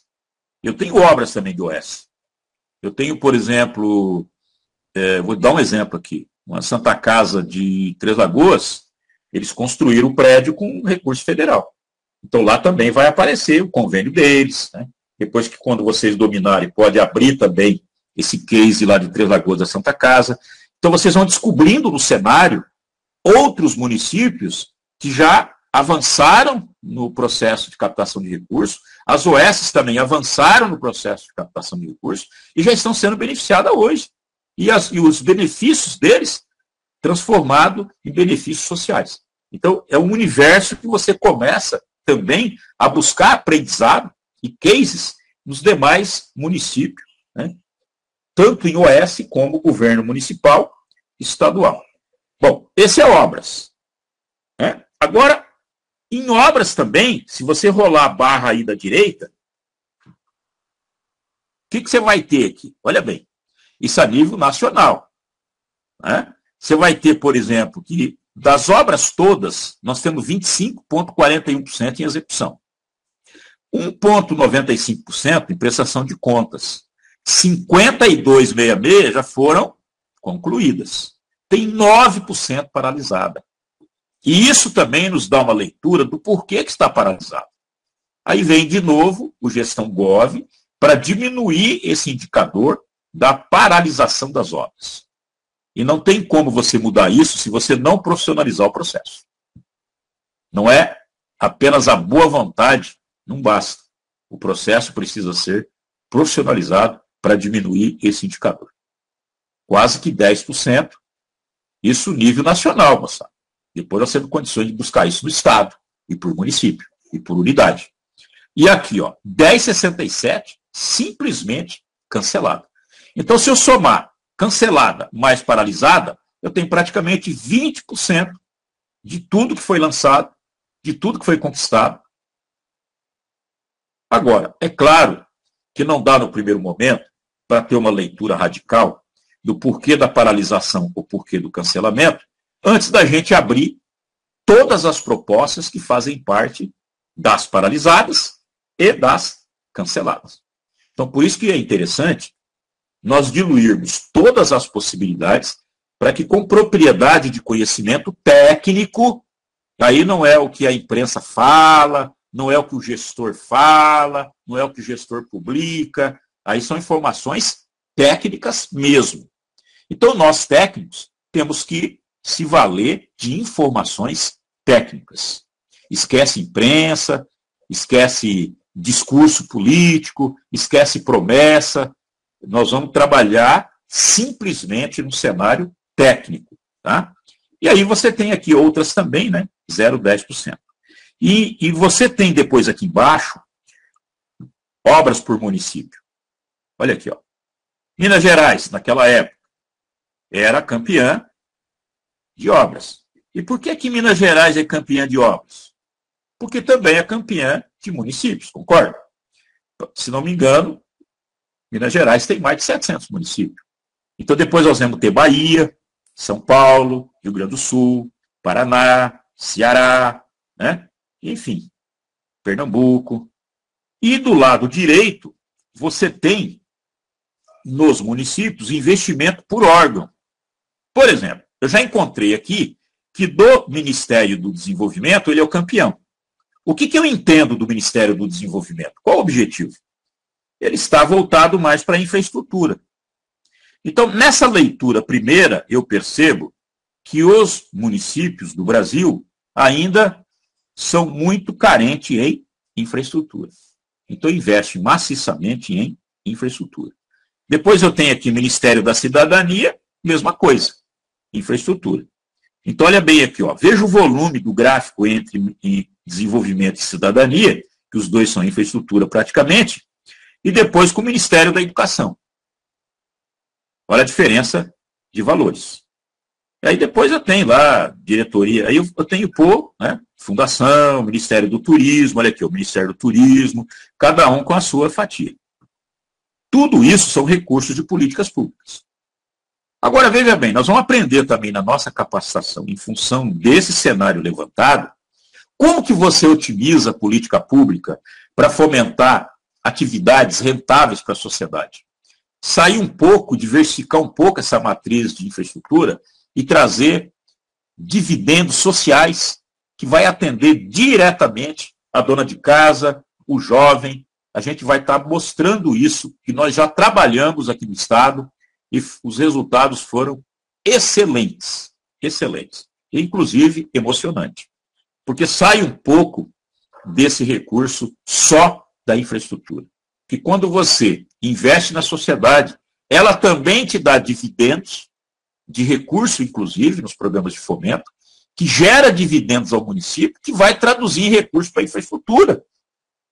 Eu tenho obras também de OS. Eu tenho, por exemplo, vou dar um exemplo aqui, uma Santa Casa de Três Lagoas, eles construíram o prédio com recurso federal. Então lá também vai aparecer o convênio deles, né? Depois que quando vocês dominarem, pode abrir também esse case lá de Três Lagoas da Santa Casa. Então vocês vão descobrindo no cenário outros municípios que já avançaram no processo de captação de recursos, as OS também avançaram no processo de captação de recursos e já estão sendo beneficiadas hoje. E os benefícios deles transformados em benefícios sociais. Então, é um universo que você começa também a buscar aprendizado e cases nos demais municípios, né? Tanto em OS como governo municipal e estadual. Bom, esse é obras, né? Agora, em obras também, se você rolar a barra aí da direita, o que você vai ter aqui? Olha bem, isso a nível nacional, né? Você vai ter, por exemplo, que das obras todas, nós temos 25,41% em execução. 1,95% em prestação de contas. 52,66% já foram concluídas. Tem 9% paralisada. E isso também nos dá uma leitura do porquê que está paralisado. Aí vem de novo o Gestão Gov para diminuir esse indicador da paralisação das obras. E não tem como você mudar isso se você não profissionalizar o processo. Não é apenas a boa vontade, não basta. O processo precisa ser profissionalizado para diminuir esse indicador. Quase que 10%, isso nível nacional, moçada. Depois nós temos condições de buscar isso no estado, e por município, e por unidade. E aqui, ó, 10,67, simplesmente cancelado. Então, se eu somar cancelada mais paralisada, eu tenho praticamente 20% de tudo que foi lançado, de tudo que foi conquistado. Agora, é claro que não dá no primeiro momento para ter uma leitura radical do porquê da paralisação ou porquê do cancelamento, antes da gente abrir todas as propostas que fazem parte das paralisadas e das canceladas. Então, por isso que é interessante nós diluirmos todas as possibilidades para que, com propriedade de conhecimento técnico, aí não é o que a imprensa fala, não é o que o gestor fala, não é o que o gestor publica, aí são informações técnicas mesmo. Então, nós técnicos temos que se valer de informações técnicas. Esquece imprensa, esquece discurso político, esquece promessa. Nós vamos trabalhar simplesmente no cenário técnico, tá? E aí você tem aqui outras também, né? 0,10%. E você tem depois aqui embaixo obras por município. Olha aqui, ó. Minas Gerais, naquela época, era campeã de obras. E por que Minas Gerais é campeã de obras? Porque também é campeã de municípios, concorda? Se não me engano, Minas Gerais tem mais de 700 municípios. Então, depois nós vamos ter Bahia, São Paulo, Rio Grande do Sul, Paraná, Ceará, né? Enfim, Pernambuco. E do lado direito, você tem, nos municípios, investimento por órgão. Por exemplo, eu já encontrei aqui que do Ministério do Desenvolvimento, ele é o campeão. O que eu entendo do Ministério do Desenvolvimento? Qual o objetivo? Ele está voltado mais para a infraestrutura. Então, nessa leitura primeira, eu percebo que os municípios do Brasil ainda são muito carentes em infraestrutura. Então, investe maciçamente em infraestrutura. Depois eu tenho aqui o Ministério da Cidadania, mesma coisa, infraestrutura. Então, olha bem aqui, ó, veja o volume do gráfico entre desenvolvimento e cidadania, que os dois são infraestrutura praticamente, e depois com o Ministério da Educação. Olha a diferença de valores. Aí depois eu tenho lá diretoria, aí eu tenho, né, fundação, Ministério do Turismo, olha aqui, o Ministério do Turismo, cada um com a sua fatia. Tudo isso são recursos de políticas públicas. Agora, veja bem, nós vamos aprender também na nossa capacitação, em função desse cenário levantado, como que você otimiza a política pública para fomentar atividades rentáveis para a sociedade. Sair um pouco, diversificar um pouco essa matriz de infraestrutura e trazer dividendos sociais que vai atender diretamente a dona de casa, o jovem. A gente vai estar mostrando isso, que nós já trabalhamos aqui no Estado e os resultados foram excelentes, excelentes, inclusive emocionante, porque sai um pouco desse recurso só da infraestrutura, que quando você investe na sociedade, ela também te dá dividendos, de recurso, inclusive, nos programas de fomento, que gera dividendos ao município, que vai traduzir em recursos para a infraestrutura.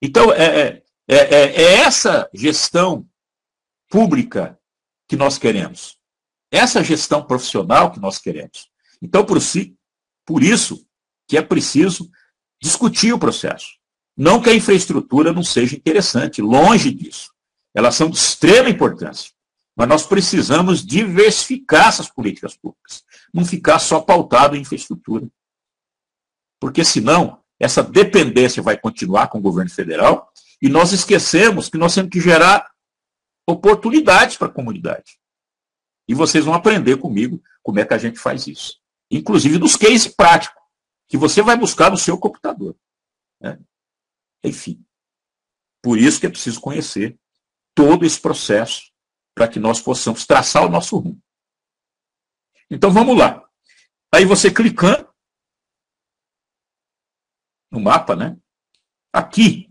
Então, é essa gestão pública que nós queremos. Essa gestão profissional que nós queremos. Então, por isso que é preciso discutir o processo. Não que a infraestrutura não seja interessante, longe disso. Elas são de extrema importância. Mas nós precisamos diversificar essas políticas públicas. Não ficar só pautado em infraestrutura. Porque, senão, essa dependência vai continuar com o governo federal e nós esquecemos que nós temos que gerar oportunidades para a comunidade. E vocês vão aprender comigo como é que a gente faz isso. Inclusive dos cases práticos, que você vai buscar no seu computador. Né? Enfim. Por isso que é preciso conhecer todo esse processo para que nós possamos traçar o nosso rumo. Então vamos lá. Aí você clicando no mapa, né? Aqui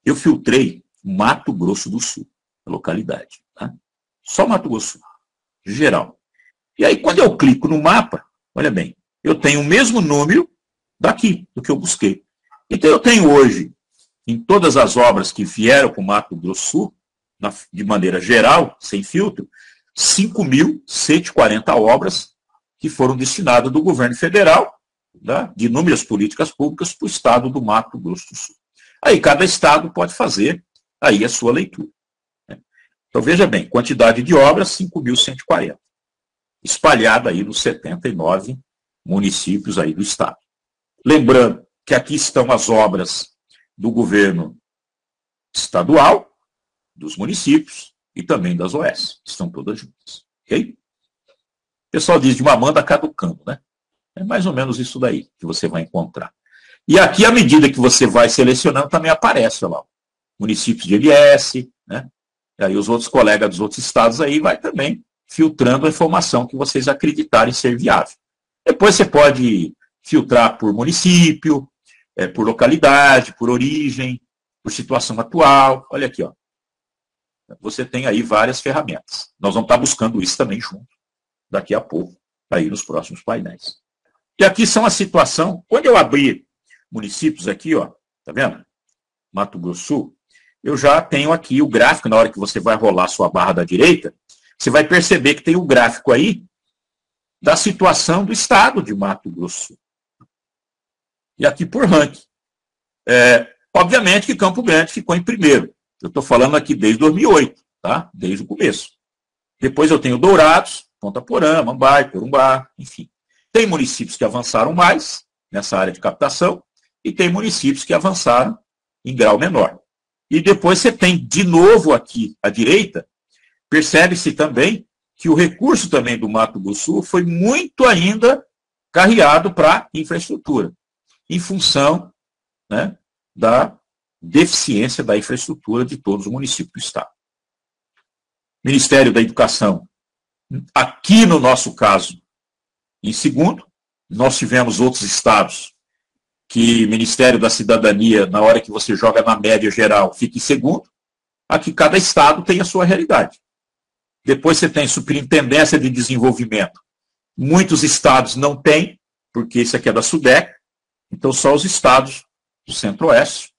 eu filtrei Mato Grosso do Sul, a localidade. Tá? Só Mato Grosso, geral. E aí quando eu clico no mapa, olha bem, eu tenho o mesmo número daqui, do que eu busquei. Então eu tenho hoje, em todas as obras que vieram para o Mato Grosso do Sul, de maneira geral, sem filtro, 5.140 obras que foram destinadas do governo federal, né, de inúmeras políticas públicas, para o estado do Mato Grosso do Sul. Aí cada estado pode fazer aí a sua leitura. Né? Então veja bem, quantidade de obras, 5.140, espalhada aí nos 79 municípios aí do estado. Lembrando que aqui estão as obras do governo estadual, dos municípios e também das OS. Estão todas juntas. Ok? O pessoal diz de uma manda caducando, né? É mais ou menos isso daí que você vai encontrar. E aqui, à medida que você vai selecionando, também aparece lá. Municípios de MS, né? E aí os outros colegas dos outros estados aí vai também filtrando a informação que vocês acreditarem ser viável. Depois você pode filtrar por município, por localidade, por origem, por situação atual. Olha aqui, ó. Você tem aí várias ferramentas. Nós vamos estar buscando isso também junto, daqui a pouco, aí nos próximos painéis. E aqui são a situação, quando eu abrir municípios aqui, ó, tá vendo? Mato Grosso do Sul, eu já tenho aqui o gráfico, na hora que você vai rolar a sua barra da direita, você vai perceber que tem o gráfico aí da situação do estado de Mato Grosso do Sul. E aqui por ranking. Obviamente que Campo Grande ficou em primeiro. Eu estou falando aqui desde 2008, tá? Desde o começo. Depois eu tenho Dourados, Ponta Porã, Mambaí, Corumbá, enfim. Tem municípios que avançaram mais nessa área de captação e tem municípios que avançaram em grau menor. E depois você tem, de novo aqui à direita, percebe-se também que o recurso também do Mato Grosso do Sul foi muito ainda carreado para infraestrutura, em função, né, da deficiência da infraestrutura de todos os municípios do estado. Ministério da Educação, aqui no nosso caso, em segundo, nós tivemos outros estados que Ministério da Cidadania, na hora que você joga na média geral, fica em segundo. Aqui cada estado tem a sua realidade. Depois você tem Superintendência de Desenvolvimento. Muitos estados não têm, porque isso aqui é da SUDEC, então só os estados do Centro-Oeste,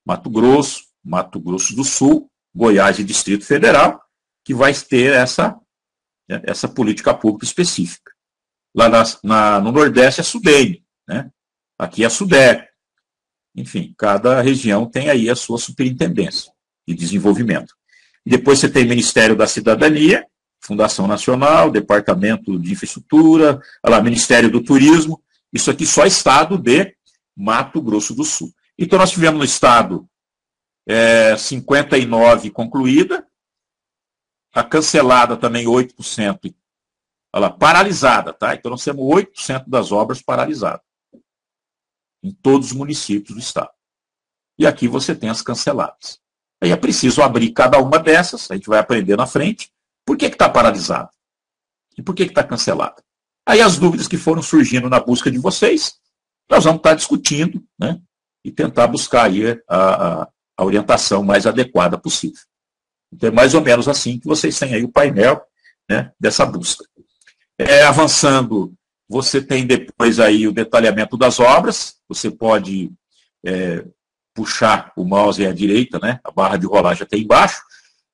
Mato Grosso do Sul, Goiás e Distrito Federal, que vai ter essa política pública específica. Lá no Nordeste é SUDENE, né? Aqui é SUDEC. Enfim, cada região tem aí a sua superintendência de desenvolvimento. E depois você tem Ministério da Cidadania, Fundação Nacional, Departamento de Infraestrutura, lá, Ministério do Turismo. Isso aqui só estado de Mato Grosso do Sul. Então nós tivemos no estado 59 concluída, a cancelada também 8%, olha lá, paralisada, tá? Então nós temos 8% das obras paralisadas em todos os municípios do estado. E aqui você tem as canceladas. Aí é preciso abrir cada uma dessas, a gente vai aprender na frente, por que está paralisada? E por que está cancelada? Aí as dúvidas que foram surgindo na busca de vocês, nós vamos estar discutindo, né? E tentar buscar aí a orientação mais adequada possível. Então é mais ou menos assim que vocês têm aí o painel, né, dessa busca. Avançando, você tem depois aí o detalhamento das obras, você pode puxar o mouse à direita, né, a barra de rolagem até embaixo,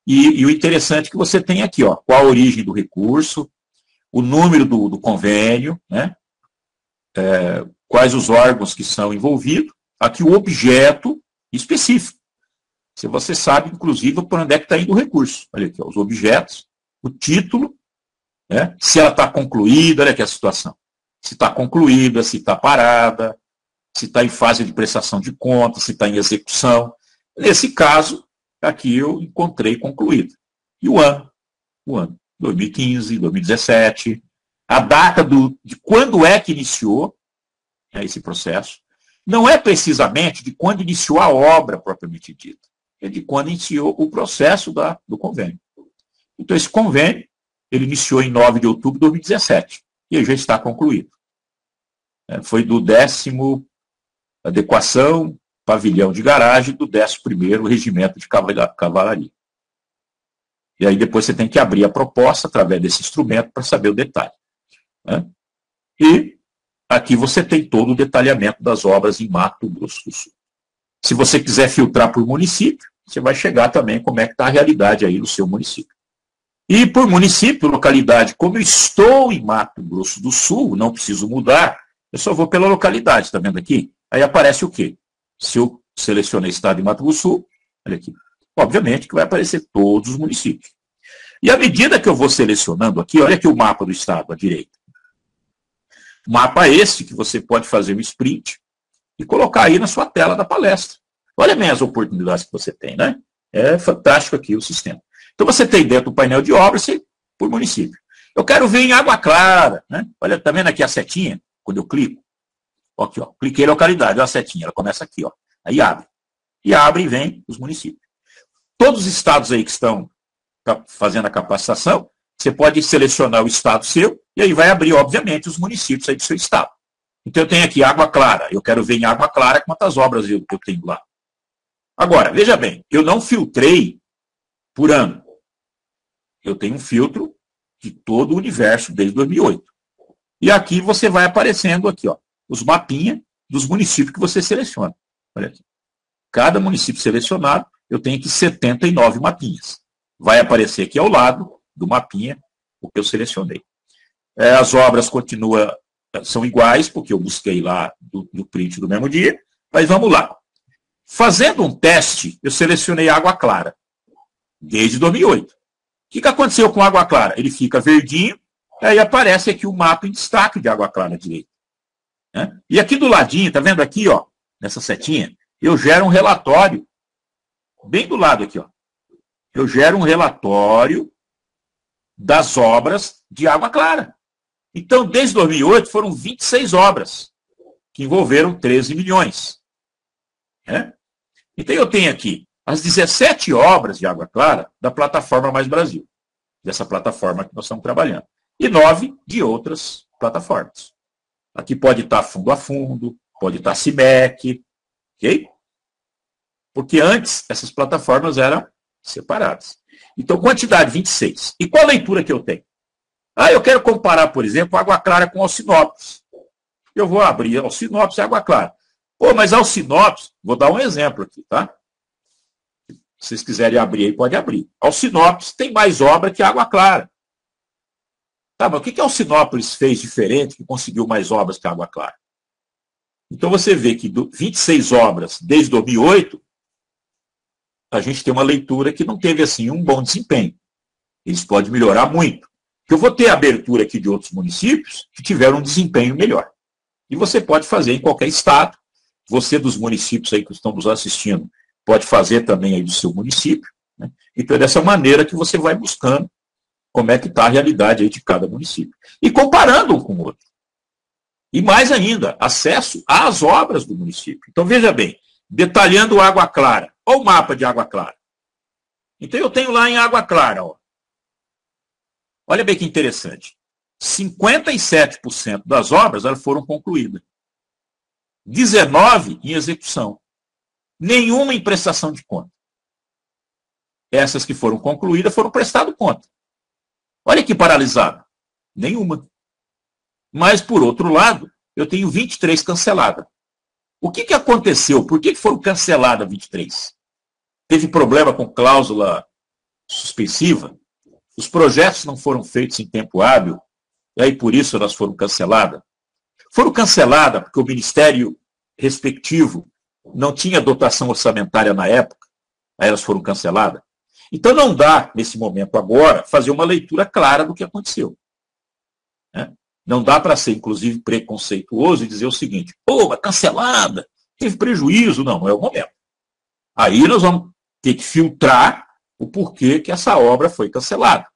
e o interessante é que você tem aqui, ó, qual a origem do recurso, o número do convênio, né, quais os órgãos que são envolvidos, aqui o objeto específico. Se você sabe, inclusive, por onde é que está indo o recurso. Olha aqui, ó, os objetos, o título, né, se ela está concluída, olha aqui a situação. Se está concluída, se está parada, se está em fase de prestação de contas, se está em execução. Nesse caso, aqui eu encontrei concluído. E o ano, 2015, 2017, a data de quando é que iniciou esse processo, não é precisamente de quando iniciou a obra propriamente dita, é de quando iniciou o processo do convênio. Então, esse convênio, ele iniciou em 9 de outubro de 2017, e ele já está concluído. Foi do 10º adequação, pavilhão de garagem, do 11º regimento de cavalaria. E aí depois você tem que abrir a proposta através desse instrumento para saber o detalhe. Né? E aqui você tem todo o detalhamento das obras em Mato Grosso do Sul. Se você quiser filtrar por município, você vai chegar também como é que está a realidade aí no seu município. E por município, localidade, como eu estou em Mato Grosso do Sul, não preciso mudar, eu só vou pela localidade, está vendo aqui? Aí aparece o quê? Se eu selecionei estado de Mato Grosso do Sul, olha aqui, obviamente que vai aparecer todos os municípios. E à medida que eu vou selecionando aqui, olha aqui o mapa do estado à direita. Mapa esse que você pode fazer um sprint e colocar aí na sua tela da palestra. Olha bem as oportunidades que você tem, né? É fantástico aqui o sistema. Então você tem dentro do painel de obras por município. Eu quero ver em Água Clara, né? Olha, tá vendo aqui a setinha? Quando eu clico, aqui, ó, cliquei localidade, olha a setinha, ela começa aqui, ó. Aí abre. E abre e vem os municípios. Todos os estados aí que estão fazendo a capacitação, você pode selecionar o estado seu, e aí vai abrir, obviamente, os municípios aí do seu estado. Então eu tenho aqui Água Clara, eu quero ver em Água Clara quantas obras eu tenho lá. Agora, veja bem, eu não filtrei por ano. Eu tenho um filtro de todo o universo desde 2008. E aqui você vai aparecendo aqui, ó, os mapinhas dos municípios que você seleciona. Olha aqui. Cada município selecionado, eu tenho aqui 79 mapinhas. Vai aparecer aqui ao lado do mapinha o que eu selecionei. As obras são iguais, porque eu busquei lá do print do mesmo dia, mas vamos lá. Fazendo um teste, eu selecionei Água Clara, desde 2008. O que aconteceu com Água Clara? Ele fica verdinho, aí aparece aqui o mapa em destaque de Água Clara direito. Né? E aqui do ladinho, tá vendo aqui, ó, nessa setinha, eu gero um relatório, bem do lado aqui, ó. Eu gero um relatório das obras de Água Clara. Então, desde 2008, foram 26 obras, que envolveram 13 milhões. Né? Então, eu tenho aqui as 17 obras de Água Clara da plataforma Mais Brasil, dessa plataforma que nós estamos trabalhando, e 9 de outras plataformas. Aqui pode estar fundo a fundo, pode estar CIMEC, ok? Porque antes, essas plataformas eram separadas. Então, quantidade 26. E qual a leitura que eu tenho? Eu quero comparar, por exemplo, Água Clara com Alcinópolis. Eu vou abrir Alcinópolis e Água Clara. Pô, mas Alcinópolis, vou dar um exemplo aqui, tá? Se vocês quiserem abrir aí, pode abrir. Alcinópolis tem mais obra que Água Clara. Tá, mas o que Alcinópolis fez diferente que conseguiu mais obras que a Água Clara? Então você vê que 26 obras desde 2008, a gente tem uma leitura que não teve assim um bom desempenho. Eles podem melhorar muito. Eu vou ter abertura aqui de outros municípios que tiveram um desempenho melhor. E você pode fazer em qualquer estado. Você dos municípios aí que estão nos assistindo pode fazer também aí do seu município. Né? Então é dessa maneira que você vai buscando como é que está a realidade aí de cada município. E comparando um com o outro. E mais ainda, acesso às obras do município. Então veja bem, detalhando Água Clara. Olha o mapa de Água Clara. Então eu tenho lá em Água Clara, ó. Olha bem que interessante. 57% das obras elas foram concluídas. 19% em execução. Nenhuma em prestação de conta. Essas que foram concluídas foram prestadas conta. Olha que paralisado. Nenhuma. Mas, por outro lado, eu tenho 23 canceladas. O que aconteceu? Por que foram canceladas 23? Teve problema com cláusula suspensiva? Os projetos não foram feitos em tempo hábil, e aí por isso elas foram canceladas. Foram canceladas porque o Ministério respectivo não tinha dotação orçamentária na época, aí elas foram canceladas. Então não dá, nesse momento agora, fazer uma leitura clara do que aconteceu. Né? Não dá para ser, inclusive, preconceituoso e dizer o seguinte, pô, cancelada, teve prejuízo. Não é o momento. Aí nós vamos ter que filtrar o porquê que essa obra foi cancelada.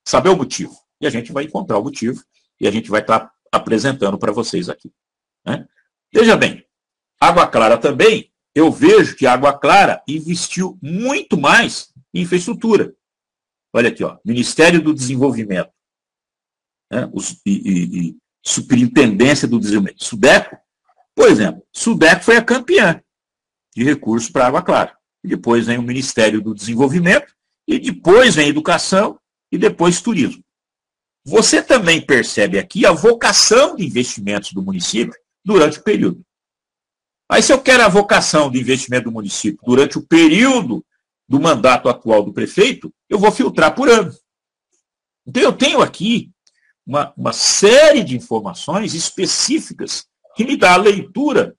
Saber o motivo. E a gente vai encontrar o motivo e a gente vai estar apresentando para vocês aqui. Né? Veja bem, Água Clara também, eu vejo que a Água Clara investiu muito mais em infraestrutura. Olha aqui, ó, Ministério do Desenvolvimento, né? Superintendência do Desenvolvimento. Sudeco, por exemplo, Sudeco foi a campeã de recursos para Água Clara. E depois vem o Ministério do Desenvolvimento, e depois vem Educação, e depois Turismo. Você também percebe aqui a vocação de investimentos do município durante o período. Aí, se eu quero a vocação de investimento do município durante o período do mandato atual do prefeito, eu vou filtrar por ano. Então, eu tenho aqui uma série de informações específicas que me dá a leitura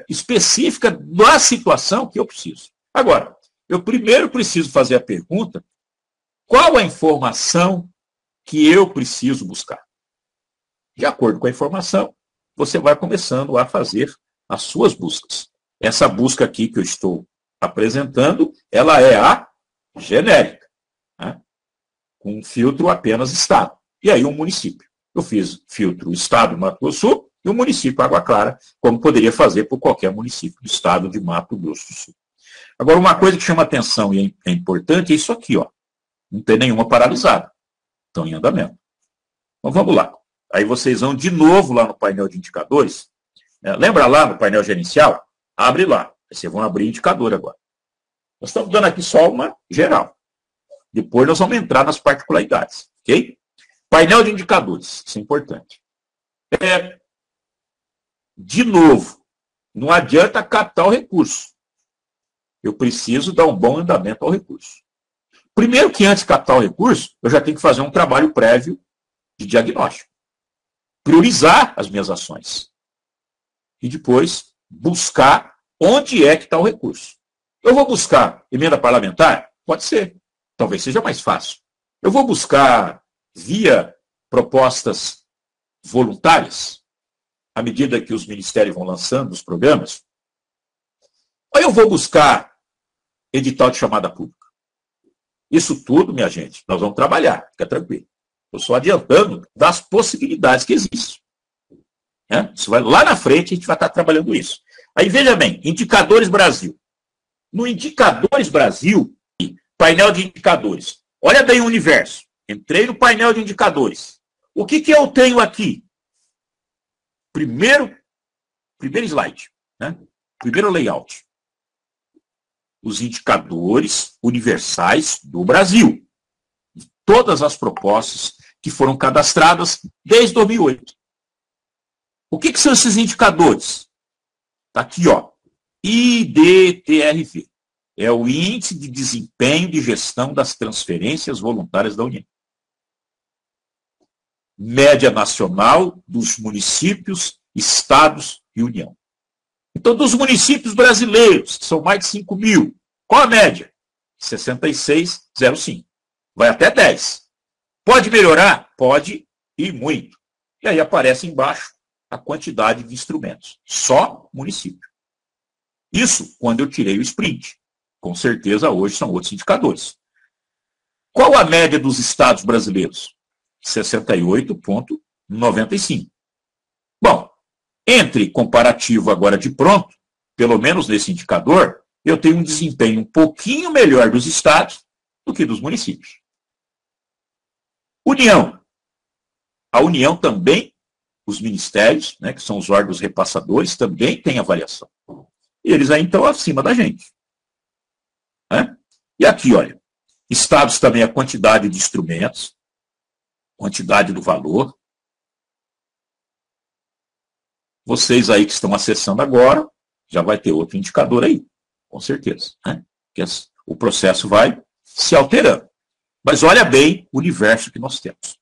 específica da situação que eu preciso. Agora, eu primeiro preciso fazer a pergunta, qual a informação que eu preciso buscar? De acordo com a informação, você vai começando a fazer as suas buscas. Essa busca aqui que eu estou apresentando, ela é a genérica, né? Com um filtro apenas Estado. E aí um município. Eu fiz filtro Estado Mato Grosso do Sul e o município Água Clara, como poderia fazer por qualquer município do Estado de Mato Grosso do Sul. Agora, uma coisa que chama atenção e é importante é isso aqui, ó. Não tem nenhuma paralisada. Estão em andamento. Então, vamos lá. Aí vocês vão de novo lá no painel de indicadores. Lembra lá no painel gerencial? Abre lá. Aí vocês vão abrir indicador agora. Nós estamos dando aqui só uma geral. Depois nós vamos entrar nas particularidades. Ok? Painel de indicadores. Isso é importante. De novo, não adianta captar o recurso. Eu preciso dar um bom andamento ao recurso. Primeiro que antes de captar o recurso, eu já tenho que fazer um trabalho prévio de diagnóstico. Priorizar as minhas ações. E depois buscar onde é que está o recurso. Eu vou buscar emenda parlamentar? Pode ser. Talvez seja mais fácil. Eu vou buscar via propostas voluntárias, à medida que os ministérios vão lançando os programas. Ou eu vou buscar edital de chamada pública. Isso tudo, minha gente, nós vamos trabalhar, fica tranquilo. Eu estou adiantando das possibilidades que existem. Isso vai, lá na frente a gente vai estar trabalhando isso. Aí veja bem, Indicadores Brasil. No Indicadores Brasil, painel de indicadores. Olha bem o universo. Entrei no painel de indicadores. O que eu tenho aqui? Primeiro slide, né? Primeiro layout. Os indicadores universais do Brasil. Todas as propostas que foram cadastradas desde 2008. O que são esses indicadores? Está aqui, ó. IDTRV. É o Índice de Desempenho de Gestão das Transferências Voluntárias da União. média nacional dos municípios, estados e União. Então, dos municípios brasileiros, que são mais de 5 mil, qual a média? 66,05. Vai até 10. Pode melhorar? Pode, e muito. E aí aparece embaixo a quantidade de instrumentos. Só município. Isso quando eu tirei o sprint. Com certeza hoje são outros indicadores. Qual a média dos estados brasileiros? 68,95. Bom, entre comparativo agora de pronto, pelo menos nesse indicador, eu tenho um desempenho um pouquinho melhor dos estados do que dos municípios. União. A União também, os ministérios, né, que são os órgãos repassadores, também têm avaliação. E eles aí estão acima da gente. Né? E aqui, olha, estados também a quantidade de instrumentos, quantidade do valor. Vocês aí que estão acessando agora, já vai ter outro indicador aí, com certeza. Né? Que o processo vai se alterando. Mas olha bem o universo que nós temos.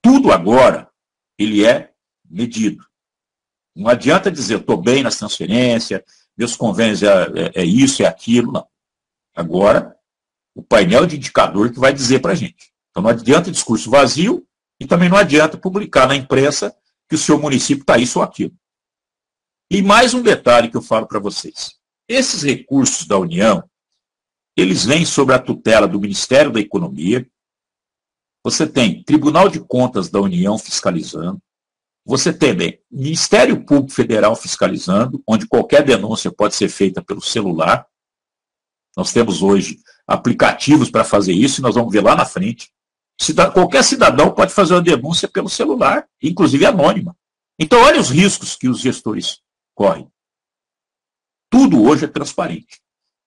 Tudo agora, ele é medido. Não adianta dizer, eu estou bem nas transferências, meus convênios é isso, é aquilo, não. Agora, o painel de indicador que vai dizer para a gente. Então não adianta discurso vazio e também não adianta publicar na imprensa que o seu município está isso ou aquilo. E mais um detalhe que eu falo para vocês. Esses recursos da União, eles vêm sob a tutela do Ministério da Economia. Você tem Tribunal de Contas da União fiscalizando. Você tem bem, Ministério Público Federal fiscalizando, onde qualquer denúncia pode ser feita pelo celular. Nós temos hoje aplicativos para fazer isso e nós vamos ver lá na frente. Qualquer cidadão pode fazer uma denúncia pelo celular, inclusive anônima. Então, olha os riscos que os gestores correm. Tudo hoje é transparente.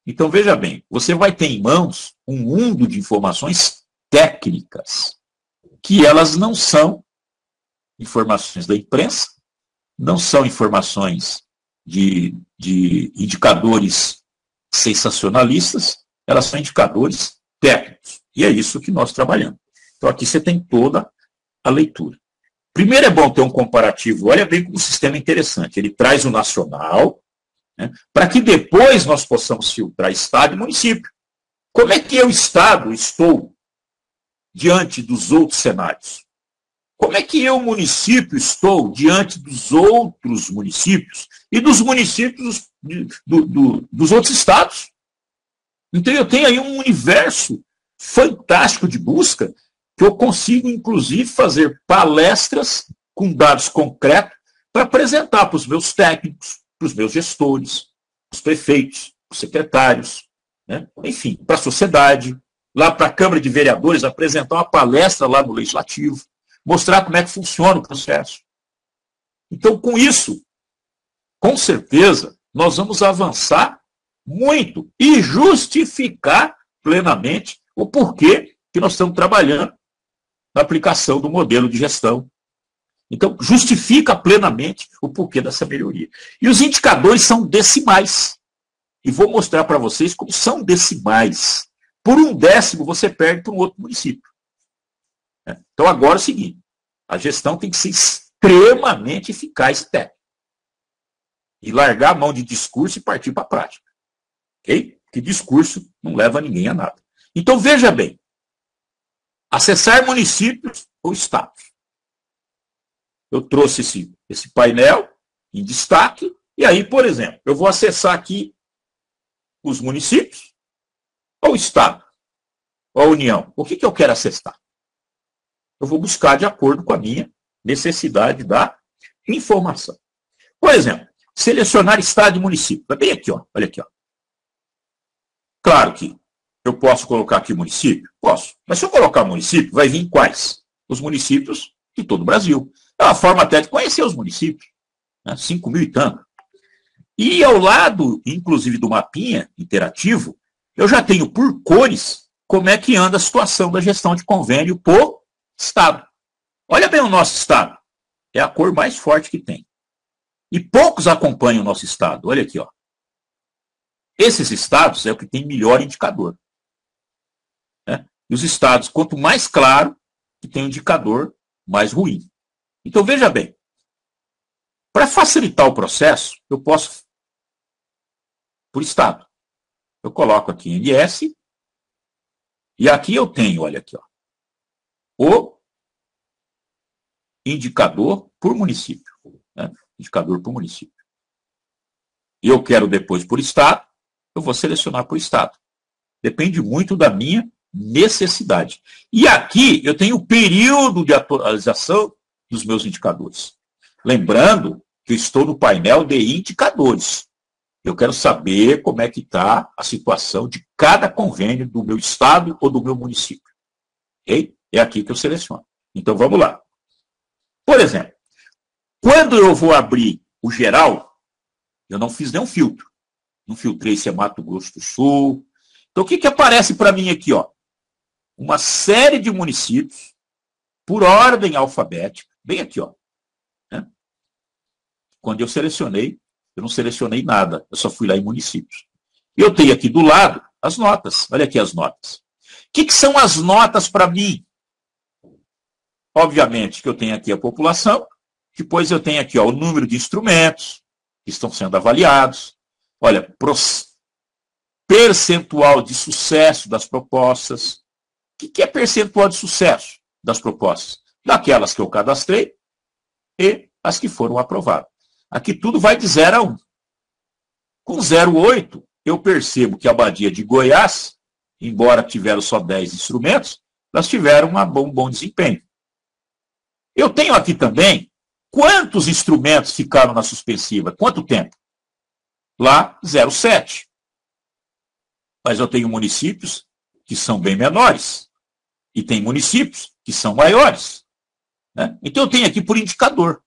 Então, veja bem, você vai ter em mãos um mundo de informações técnicas, que elas não são informações da imprensa, não são informações de indicadores sensacionalistas, elas são indicadores técnicos. E é isso que nós trabalhamos. Então aqui você tem toda a leitura. Primeiro é bom ter um comparativo, olha bem como o sistema é interessante. Ele traz o nacional, né, para que depois nós possamos filtrar estado e município. Como é que eu, estado, estou diante dos outros cenários? Como é que eu, município, estou diante dos outros municípios e dos municípios dos outros estados? Então eu tenho aí um universo fantástico de busca que eu consigo, inclusive, fazer palestras com dados concretos para apresentar para os meus técnicos, para os meus gestores, os prefeitos, os secretários, né? Enfim, para a sociedade, lá para a Câmara de Vereadores, apresentar uma palestra lá no Legislativo, mostrar como é que funciona o processo. Então, com isso, com certeza, nós vamos avançar muito e justificar plenamente o porquê que nós estamos trabalhando na aplicação do modelo de gestão. Então, justifica plenamente o porquê dessa melhoria. E os indicadores são decimais. E vou mostrar para vocês como são decimais. Por 1/10 você perde para um outro município. Então, agora é o seguinte, a gestão tem que ser extremamente eficaz e técnica. E largar a mão de discurso e partir para a prática. Ok? Porque discurso não leva ninguém a nada. Então, veja bem, acessar municípios ou estados. Eu trouxe esse painel em destaque, e aí, por exemplo, eu vou acessar aqui os municípios ou o estado, ou a União. O que eu quero acessar? Eu vou buscar de acordo com a minha necessidade da informação. Por exemplo, selecionar estado e município. Vai bem aqui, ó. Olha aqui, ó. Claro que eu posso colocar aqui município? Posso. Mas se eu colocar município, vai vir quais? Os municípios de todo o Brasil. É uma forma até de conhecer os municípios. Né? 5 mil e tanto. E ao lado, inclusive, do mapinha interativo, eu já tenho por cores como é que anda a situação da gestão de convênio por estado. Olha bem o nosso estado. É a cor mais forte que tem. E poucos acompanham o nosso estado. Olha aqui, ó. Esses estados é o que tem melhor indicador. Né? E os estados, quanto mais claro, que tem indicador mais ruim. Então, veja bem, para facilitar o processo, eu posso, por estado, eu coloco aqui MS, e aqui eu tenho, olha aqui, ó, o indicador por município, né? Indicador por município. E eu quero depois por estado, eu vou selecionar por estado. Depende muito da minha necessidade. E aqui eu tenho o período de atualização dos meus indicadores. Lembrando que eu estou no painel de indicadores. Eu quero saber como é que está a situação de cada convênio do meu estado ou do meu município. Okay? É aqui que eu seleciono. Então, vamos lá. Por exemplo, quando eu vou abrir o geral, eu não fiz nenhum filtro. Não filtrei se é Mato Grosso do Sul. Então, o que, que aparece para mim aqui? Ó? Uma série de municípios, por ordem alfabética, bem aqui. Ó, né? Quando eu selecionei, eu não selecionei nada, eu só fui lá em municípios. E eu tenho aqui do lado as notas. Olha aqui as notas. O que, que são as notas para mim? Obviamente que eu tenho aqui a população, depois eu tenho aqui ó, o número de instrumentos que estão sendo avaliados. Olha, percentual de sucesso das propostas. O que é percentual de sucesso das propostas? Daquelas que eu cadastrei e as que foram aprovadas. Aqui tudo vai de 0 a 1. Com 0,8, eu percebo que a Badia de Goiás, embora tiveram só 10 instrumentos, elas tiveram um bom desempenho. Eu tenho aqui também quantos instrumentos ficaram na suspensiva, quanto tempo? Lá, 0,7. Mas eu tenho municípios que são bem menores e tem municípios que são maiores. Né? Então eu tenho aqui por indicador.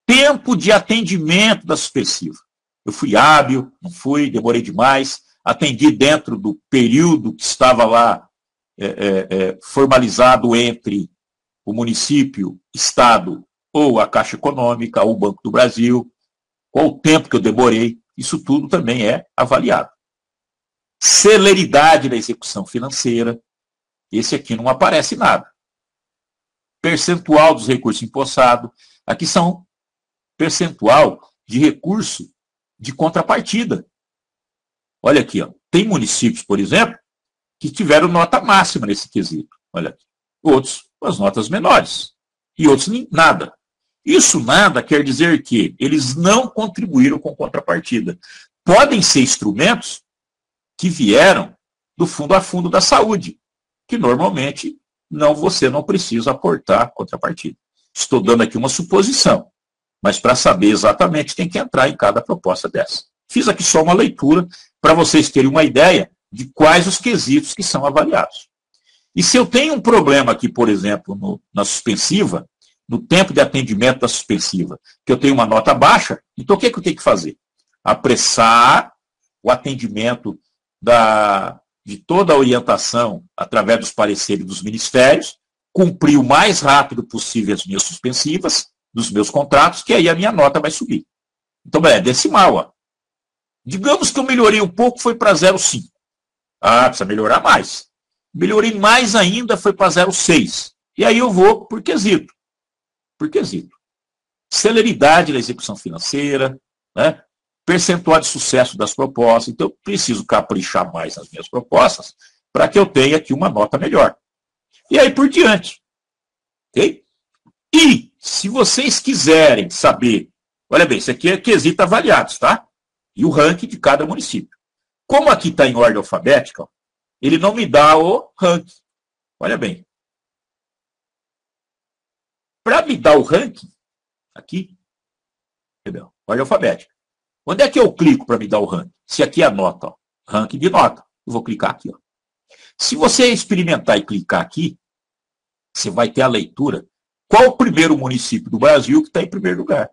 Tempo de atendimento da suspensiva. Eu fui hábil, não fui, demorei demais, atendi dentro do período que estava lá formalizado entre o município, estado, ou a Caixa Econômica, ou o Banco do Brasil, qual o tempo que eu demorei, isso tudo também é avaliado. Celeridade da execução financeira, esse aqui não aparece nada. Percentual dos recursos empossados, aqui são percentual de recurso de contrapartida. Olha aqui, ó. Tem municípios, por exemplo, que tiveram nota máxima nesse quesito. Olha aqui. Outros com as notas menores. E outros nada. Isso nada quer dizer que eles não contribuíram com contrapartida. Podem ser instrumentos que vieram do fundo a fundo da saúde, que normalmente você não precisa aportar contrapartida. Estou dando aqui uma suposição, mas para saber exatamente tem que entrar em cada proposta dessa. Fiz aqui só uma leitura para vocês terem uma ideia de quais os quesitos que são avaliados. E se eu tenho um problema aqui, por exemplo, na suspensiva, no tempo de atendimento da suspensiva, que eu tenho uma nota baixa, então o que, é que eu tenho que fazer? Apressar o atendimento de toda a orientação através dos pareceres dos ministérios, cumprir o mais rápido possível as minhas suspensivas dos meus contratos, que aí a minha nota vai subir. Então, é decimal. Ó. Digamos que eu melhorei um pouco, foi para 0,5. Ah, precisa melhorar mais. Melhorei mais ainda, foi para 0,6. E aí eu vou por quesito. Por quesito. Celeridade da execução financeira, né? Percentual de sucesso das propostas. Então, eu preciso caprichar mais nas minhas propostas para que eu tenha aqui uma nota melhor. E aí por diante. Ok? E, se vocês quiserem saber, olha bem, isso aqui é quesito avaliados, tá? E o ranking de cada município. Como aqui está em ordem alfabética, ele não me dá o ranking. Olha bem. Para me dar o ranking, aqui, entendeu? Ordem alfabética. Onde é que eu clico para me dar o ranking? Se aqui é a nota, ó, ranking de nota. Eu vou clicar aqui. Ó. Se você experimentar e clicar aqui, você vai ter a leitura. Qual o primeiro município do Brasil que está em primeiro lugar?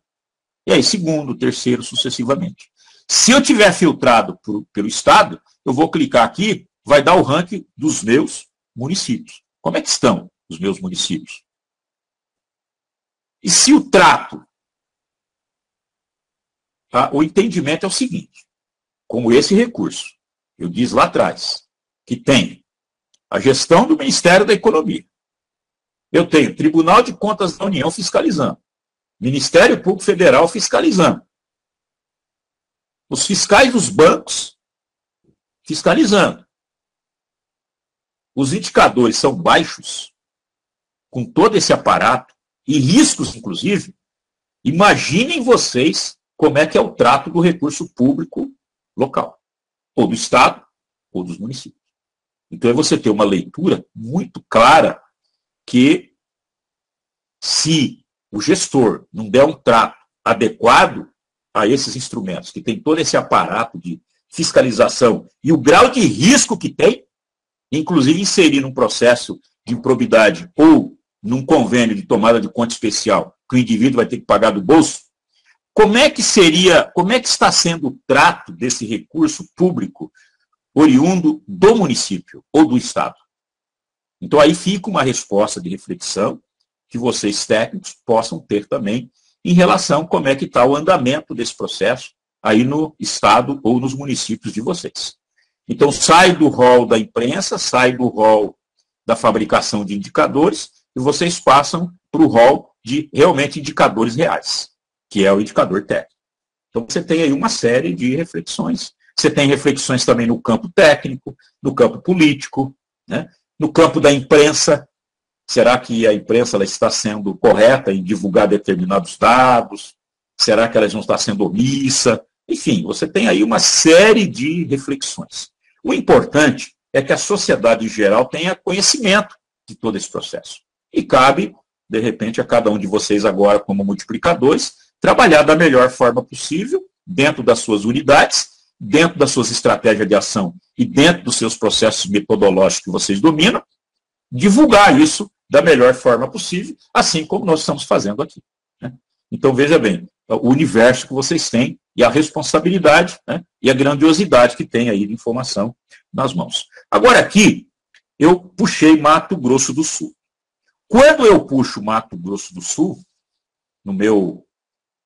E aí, segundo, terceiro, sucessivamente. Se eu tiver filtrado pelo estado, eu vou clicar aqui, vai dar o ranking dos meus municípios. Como é que estão os meus municípios? E se o trato, tá? O entendimento é o seguinte, como esse recurso, eu disse lá atrás, que tem a gestão do Ministério da Economia, Eu tenho Tribunal de Contas da União fiscalizando, Ministério Público Federal fiscalizando, os fiscais dos bancos fiscalizando. Os indicadores são baixos, com todo esse aparato, e riscos, inclusive. Imaginem vocês como é que é o trato do recurso público local, ou do Estado, ou dos municípios. Então é você ter uma leitura muito clara que, se o gestor não der um trato adequado a esses instrumentos, que tem todo esse aparato de fiscalização e o grau de risco que tem, inclusive inserir num processo de improbidade ou num convênio de tomada de conta especial que o indivíduo vai ter que pagar do bolso, como é que está sendo o trato desse recurso público oriundo do município ou do Estado? Então aí fica uma resposta de reflexão que vocês técnicos possam ter também em relação a como é que está o andamento desse processo aí no Estado ou nos municípios de vocês. Então sai do rol da imprensa, sai do rol da fabricação de indicadores e vocês passam para o rol de realmente indicadores reais, que é o indicador técnico. Então você tem aí uma série de reflexões. Você tem reflexões também no campo técnico, no campo político, né? No campo da imprensa. Será que a imprensa ela está sendo correta em divulgar determinados dados? Será que ela não está sendo omissa? Enfim, você tem aí uma série de reflexões. O importante é que a sociedade em geral tenha conhecimento de todo esse processo. E cabe, de repente, a cada um de vocês agora, como multiplicadores, trabalhar da melhor forma possível, dentro das suas unidades, dentro das suas estratégias de ação e dentro dos seus processos metodológicos que vocês dominam, divulgar isso da melhor forma possível, assim como nós estamos fazendo aqui, né? Então, veja bem, o universo que vocês têm e a responsabilidade, né, e a grandiosidade que tem aí de informação nas mãos. Agora aqui, eu puxei Mato Grosso do Sul. Quando eu puxo Mato Grosso do Sul,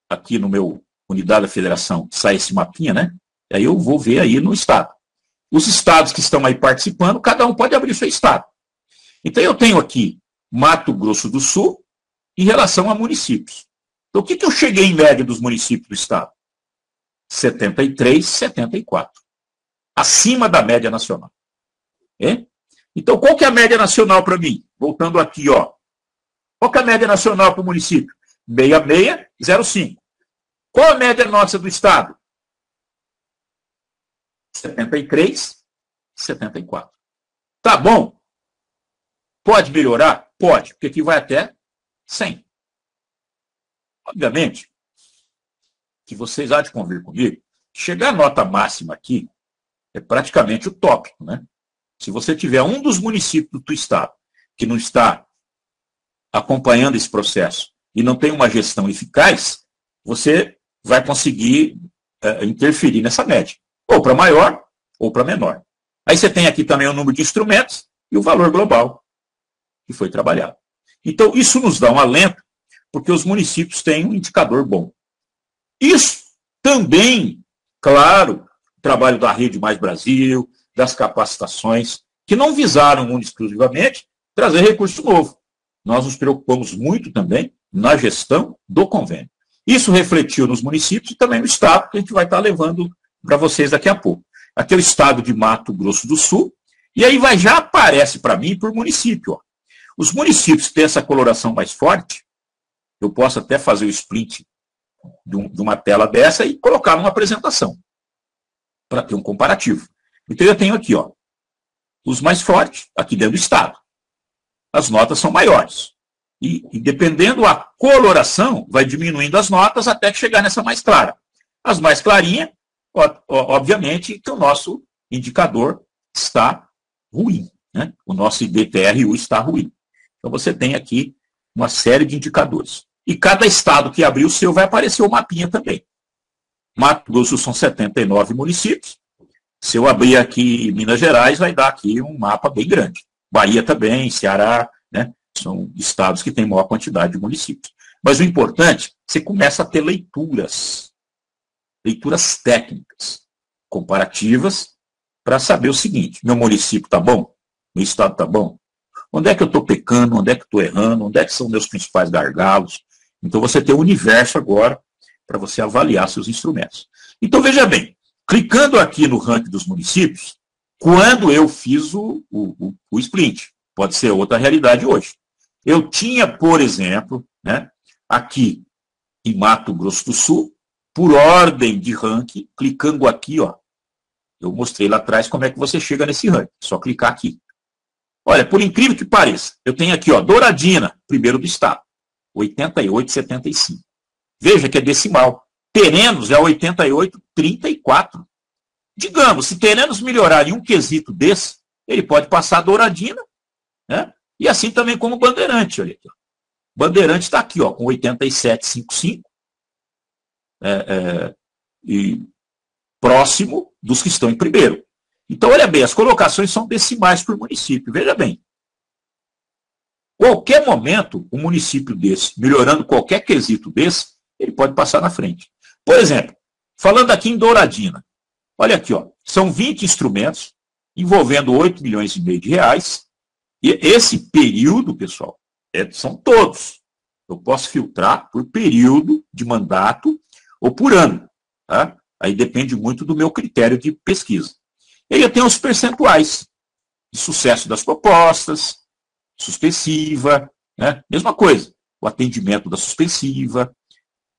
aqui no meu unidade da federação, sai esse mapinha, né? Aí eu vou ver aí no estado. Os estados que estão aí participando, cada um pode abrir o seu estado. Então eu tenho aqui Mato Grosso do Sul em relação a municípios. Então o que eu cheguei em média dos municípios do estado? 73, 74. Acima da média nacional. É? Então qual que é a média nacional para mim? Voltando aqui, ó. Qual que é a média nacional para o município? 6605. Qual a média nossa do estado? 73, 74. Tá bom? Pode melhorar? Pode, porque aqui vai até 100. Obviamente, que vocês há de convir comigo, chegar à nota máxima aqui é praticamente utópico, né? Se você tiver um dos municípios do estado que não está acompanhando esse processo e não tem uma gestão eficaz, você vai conseguir interferir nessa média, ou para maior ou para menor. Aí você tem aqui também o número de instrumentos e o valor global que foi trabalhado. Então, isso nos dá um alento, porque os municípios têm um indicador bom. Isso também, claro, o trabalho da Rede Mais Brasil, das capacitações, que não visaram exclusivamente trazer recurso novo. Nós nos preocupamos muito também na gestão do convênio. Isso refletiu nos municípios e também no estado, que a gente vai estar levando para vocês daqui a pouco. Aqui é o estado de Mato Grosso do Sul, e aí já aparece para mim por município. Ó. Os municípios que têm essa coloração mais forte, eu posso até fazer o split de uma tela dessa e colocar numa apresentação, para ter um comparativo. Então eu tenho aqui, ó, os mais fortes, aqui dentro do estado. As notas são maiores. E dependendo da coloração, vai diminuindo as notas até que chegar nessa mais clara. As mais clarinhas, obviamente, que o nosso indicador está ruim, né? O nosso IDTRU está ruim. Então você tem aqui uma série de indicadores. E cada estado que abrir o seu vai aparecer o mapinha também. Mato Grosso são 79 municípios. Se eu abrir aqui Minas Gerais, vai dar aqui um mapa bem grande. Bahia também, Ceará, né? São estados que têm maior quantidade de municípios. Mas o importante, você começa a ter leituras técnicas, comparativas, para saber o seguinte: meu município está bom? Meu estado está bom? Onde é que eu estou pecando, onde é que estou errando, onde é que são meus principais gargalos. Então você tem um universo agora para você avaliar seus instrumentos. Então veja bem, clicando aqui no ranking dos municípios, quando eu fiz o sprint, pode ser outra realidade hoje. Eu tinha, por exemplo, né, aqui em Mato Grosso do Sul, por ordem de ranking, clicando aqui, ó, eu mostrei lá atrás como é que você chega nesse ranking, só clicar aqui. Olha, por incrível que pareça, eu tenho aqui, ó, Douradina, primeiro do estado, 88,75. Veja que é decimal. Terenos é 88,34. Digamos, se Terenos melhorar em um quesito desse, ele pode passar a Douradina, né? E assim também como Bandeirante, olha aqui. Ó. Bandeirante está aqui, ó, com 87,55. E próximo dos que estão em primeiro. Então, olha bem, as colocações são decimais por município. Veja bem. Qualquer momento, um município desse, melhorando qualquer quesito desse, ele pode passar na frente. Por exemplo, falando aqui em Douradina, olha aqui, ó, são 20 instrumentos envolvendo 8 milhões e meio de reais. E esse período, pessoal, são todos. Eu posso filtrar por período de mandato ou por ano. Tá? Aí depende muito do meu critério de pesquisa. E aí eu tenho os percentuais de sucesso das propostas, suspensiva, né? Mesma coisa, o atendimento da suspensiva.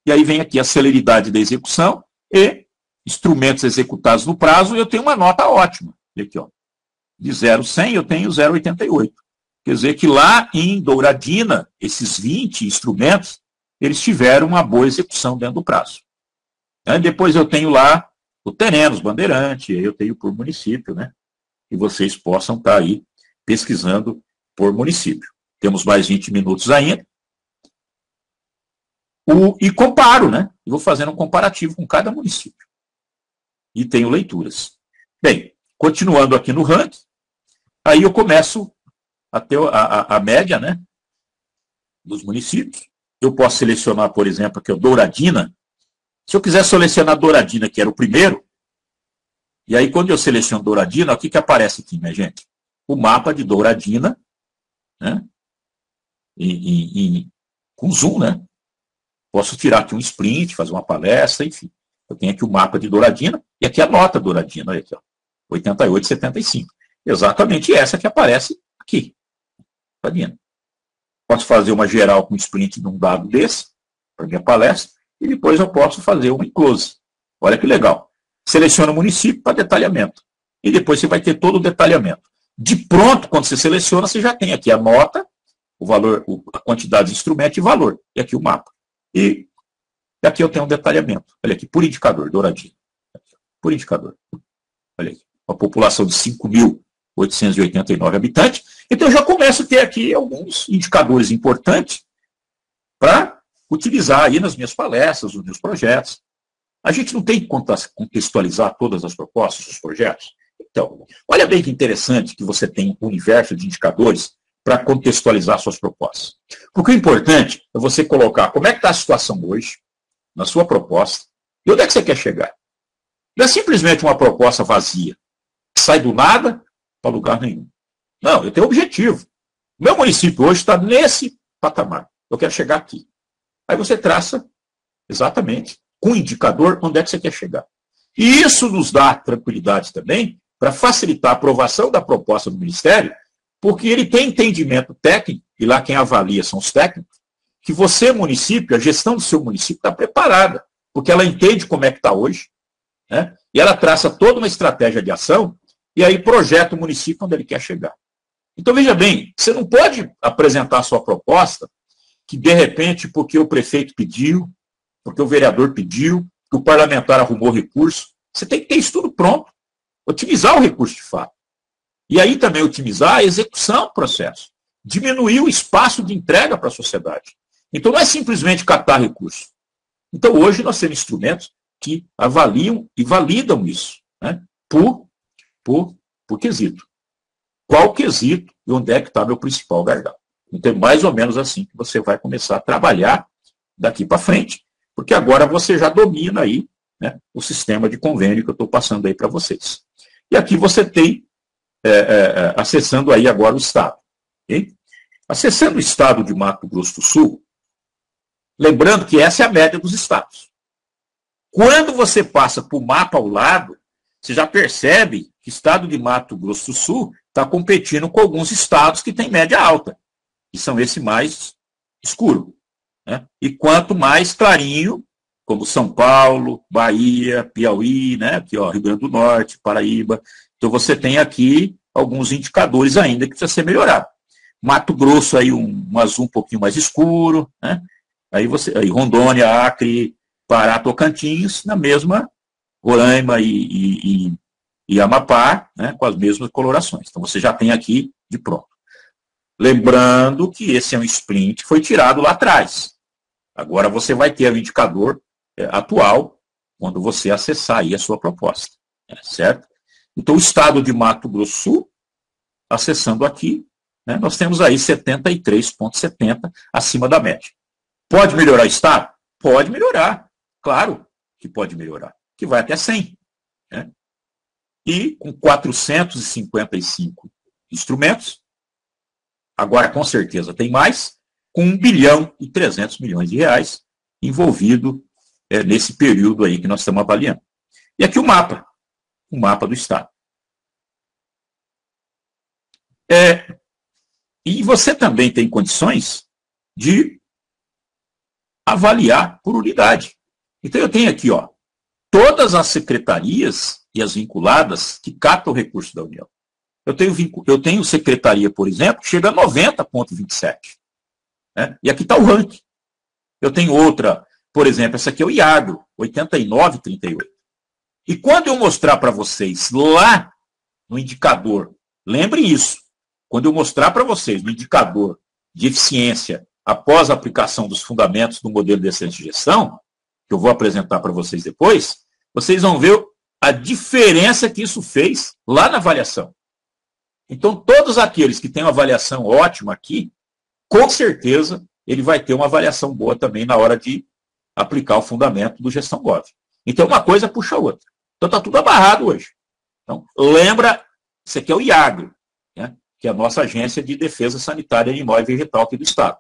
E aí vem aqui a celeridade da execução e instrumentos executados no prazo, e eu tenho uma nota ótima. Aqui, ó, de 0 a 100 eu tenho 0,88. Quer dizer que lá em Douradina, esses 20 instrumentos, eles tiveram uma boa execução dentro do prazo. Aí depois eu tenho lá o Terenos, Bandeirante, eu tenho por município, né? E vocês possam estar aí pesquisando por município. Temos mais 20 minutos ainda. E comparo, né? E vou fazendo um comparativo com cada município. E tenho leituras. Bem, continuando aqui no ranking, aí eu começo a ter a média, né? Dos municípios. Eu posso selecionar, por exemplo, aqui o Douradina. Se eu quiser selecionar Douradina, que era o primeiro, e aí quando eu seleciono Douradina, o que aparece aqui, minha gente? O mapa de Douradina, né? Com zoom, né? Posso tirar aqui um sprint, fazer uma palestra, enfim. Eu tenho aqui o mapa de Douradina, e aqui a nota Douradina, olha aqui, ó, 88,75. Exatamente essa que aparece aqui. Douradina. Posso fazer uma geral com sprint de um dado desse, para minha palestra, e depois eu posso fazer um close. Olha que legal. Seleciona o município para detalhamento. E depois você vai ter todo o detalhamento. De pronto, quando você seleciona, você já tem aqui a nota, o valor, a quantidade de instrumento e valor. E aqui o mapa. E aqui eu tenho um detalhamento. Olha aqui, por indicador, Douradina. Por indicador. Olha aqui. Uma população de 5.889 habitantes. Então eu já começo a ter aqui alguns indicadores importantes para utilizar aí nas minhas palestras, nos meus projetos. A gente não tem que contextualizar todas as propostas, os projetos. Então, olha bem que interessante que você tem um universo de indicadores para contextualizar suas propostas. Porque o importante é você colocar como é que está a situação hoje, na sua proposta, e onde é que você quer chegar. Não é simplesmente uma proposta vazia, que sai do nada para lugar nenhum. Não, eu tenho um objetivo. O meu município hoje está nesse patamar. Eu quero chegar aqui. Aí você traça exatamente, com o indicador, onde é que você quer chegar. E isso nos dá tranquilidade também para facilitar a aprovação da proposta do Ministério, porque ele tem entendimento técnico, e lá quem avalia são os técnicos, que você, município, a gestão do seu município está preparada, porque ela entende como é que está hoje, né? E ela traça toda uma estratégia de ação, e aí projeta o município onde ele quer chegar. Então, veja bem, você não pode apresentar a sua proposta que, de repente, porque o prefeito pediu, porque o vereador pediu, que o parlamentar arrumou recurso, você tem que ter isso tudo pronto. Otimizar o recurso de fato. E aí também otimizar a execução do processo. Diminuir o espaço de entrega para a sociedade. Então não é simplesmente catar recurso. Então hoje nós temos instrumentos que avaliam e validam isso, né? Por quesito. Qual quesito e onde é que está meu principal gargalo? Então é mais ou menos assim que você vai começar a trabalhar daqui para frente, porque agora você já domina aí, né, o sistema de convênio que eu estou passando aí para vocês. E aqui você tem, acessando aí agora o Estado. Okay? Acessando o estado de Mato Grosso do Sul, lembrando que essa é a média dos estados. Quando você passa para o mapa ao lado, você já percebe que o estado de Mato Grosso do Sul está competindo com alguns estados que têm média alta, que são esse mais escuro. Né? E quanto mais clarinho, como São Paulo, Bahia, Piauí, né? Aqui, ó, Rio Grande do Norte, Paraíba. Então você tem aqui alguns indicadores ainda que precisa ser melhorado. Mato Grosso, aí um azul um pouquinho mais escuro, né? Aí Rondônia, Acre, Pará, Tocantins, na mesma Roraima e Amapá, né, com as mesmas colorações. Então você já tem aqui de pronto. Lembrando que esse é um sprint que foi tirado lá atrás. Agora você vai ter o indicador atual quando você acessar aí a sua proposta. Certo? Então o estado de Mato Grosso do Sul, acessando aqui, né, nós temos aí 73,70 acima da média. Pode melhorar o estado? Pode melhorar. Claro que pode melhorar. Que vai até 100. Né? E com 455 instrumentos, agora com certeza tem mais, com 1 bilhão e 300 milhões de reais envolvido nesse período aí que nós estamos avaliando. E aqui o mapa do estado. E você também tem condições de avaliar por unidade. Então eu tenho aqui, ó, todas as secretarias e as vinculadas que captam o recurso da União. Eu tenho secretaria, por exemplo, que chega a 90,27. Né? E aqui está o ranking. Eu tenho outra, por exemplo, essa aqui é o IAGRO, 89,38. E quando eu mostrar para vocês lá no indicador, lembrem isso, quando eu mostrar para vocês no indicador de eficiência após a aplicação dos fundamentos do modelo de excelência de gestão, que eu vou apresentar para vocês depois, vocês vão ver a diferença que isso fez lá na avaliação. Então, todos aqueles que têm uma avaliação ótima aqui, com certeza, ele vai ter uma avaliação boa também na hora de aplicar o fundamento do Gestão Gov. Então, uma coisa puxa a outra. Então, está tudo amarrado hoje. Então, lembra, isso aqui é o IAGRO, né, que é a nossa Agência de Defesa Sanitária Animal e Vegetal aqui do Estado.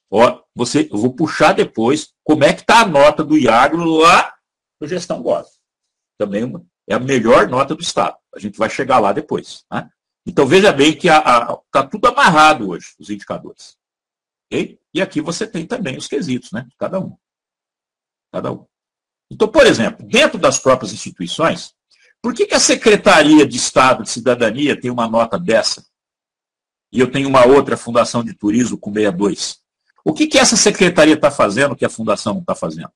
Ó, eu vou puxar depois como é que está a nota do IAGRO lá no Gestão Gov. Também é a melhor nota do Estado. A gente vai chegar lá depois. Né? Então, veja bem que está tudo amarrado hoje, os indicadores. Okay? E aqui você tem também os quesitos, né? Cada um. Então, por exemplo, dentro das próprias instituições, por que a Secretaria de Estado de Cidadania tem uma nota dessa? E eu tenho uma outra Fundação de Turismo com 62. O que essa secretaria está fazendo que a Fundação não está fazendo?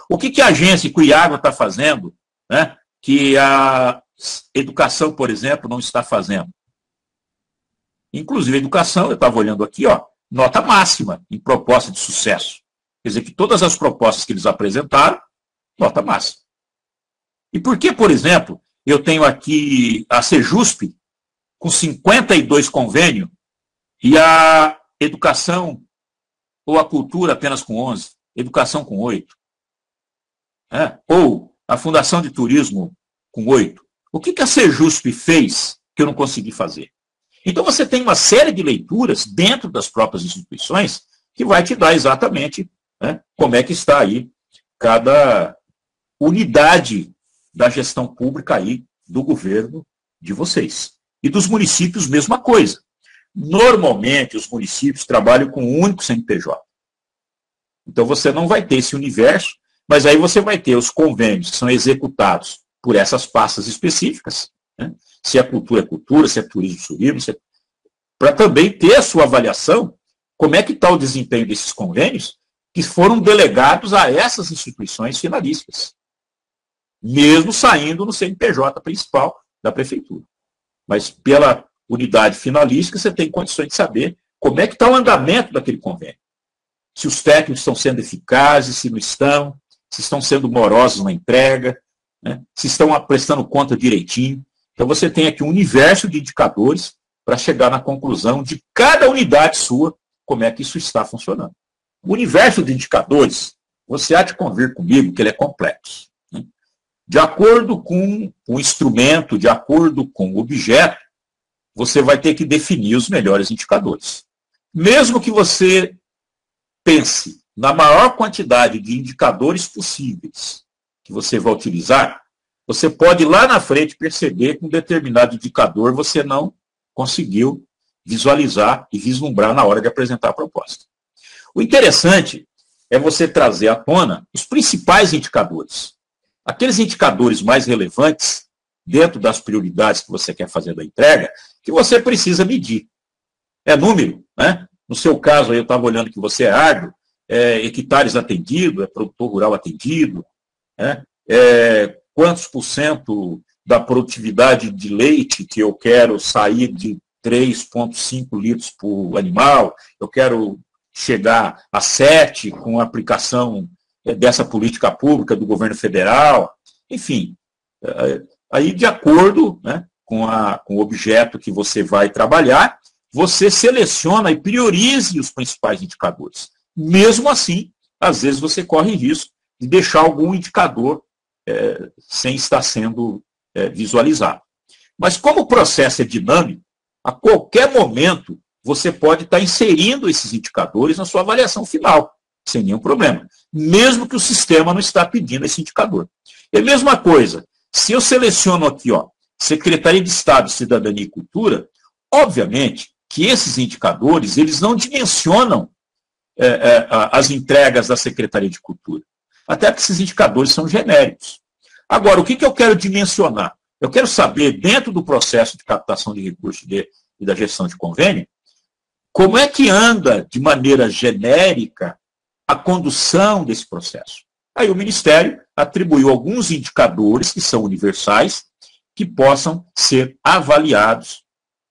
O que a agência, que o IAGRO está fazendo, né, que a educação, por exemplo, não está fazendo? Inclusive, a educação, eu estava olhando aqui, ó, nota máxima em proposta de sucesso. Quer dizer que todas as propostas que eles apresentaram, nota máxima. E por que, por exemplo, eu tenho aqui a Sejusp com 52 convênios e a educação ou a cultura apenas com 11, educação com 8? Ou a Fundação de Turismo com 8? O que a Sejusp fez que eu não consegui fazer? Então você tem uma série de leituras dentro das próprias instituições que vai te dar exatamente, né, como é que está aí cada unidade da gestão pública aí do governo de vocês. E dos municípios, mesma coisa. Normalmente, os municípios trabalham com um único CNPJ. Então, você não vai ter esse universo, mas aí você vai ter os convênios que são executados por essas pastas específicas, né? Se é cultura, se é turismo, para também ter a sua avaliação, como é que está o desempenho desses convênios que foram delegados a essas instituições finalistas, mesmo saindo no CNPJ principal da prefeitura. Mas pela unidade finalística, você tem condições de saber como é que está o andamento daquele convênio. Se os técnicos estão sendo eficazes, se não estão, se estão sendo morosos na entrega, né? Se estão prestando conta direitinho. Então você tem aqui um universo de indicadores para chegar na conclusão de cada unidade sua, como é que isso está funcionando. O universo de indicadores, você há de convir comigo que ele é complexo. Né? De acordo com o instrumento, de acordo com o objeto, você vai ter que definir os melhores indicadores. Mesmo que você pense na maior quantidade de indicadores possíveis que você vai utilizar, você pode lá na frente perceber que um determinado indicador você não conseguiu visualizar e vislumbrar na hora de apresentar a proposta. O interessante é você trazer à tona os principais indicadores. Aqueles indicadores mais relevantes, dentro das prioridades que você quer fazer da entrega, que você precisa medir. É número, né? No seu caso, eu estava olhando que você é agro, hectares atendido, é produtor rural atendido, né? Quantos por cento da produtividade de leite que eu quero sair de 3,5 litros por animal, eu quero chegar a 7 com a aplicação dessa política pública do governo federal, enfim, aí de acordo, né, com o objeto que você vai trabalhar, você seleciona e priorize os principais indicadores. Mesmo assim, às vezes você corre risco de deixar algum indicador sem estar sendo visualizado. Mas como o processo é dinâmico, a qualquer momento você pode estar inserindo esses indicadores na sua avaliação final, sem nenhum problema, mesmo que o sistema não está pedindo esse indicador. É a mesma coisa, se eu seleciono aqui, ó, Secretaria de Estado de Cidadania e Cultura, obviamente que esses indicadores, eles não dimensionam as entregas da Secretaria de Cultura. Até porque esses indicadores são genéricos. Agora, o que eu quero dimensionar? Eu quero saber, dentro do processo de captação de recursos e da gestão de convênio, como é que anda, de maneira genérica, a condução desse processo. Aí o Ministério atribuiu alguns indicadores que são universais, que possam ser avaliados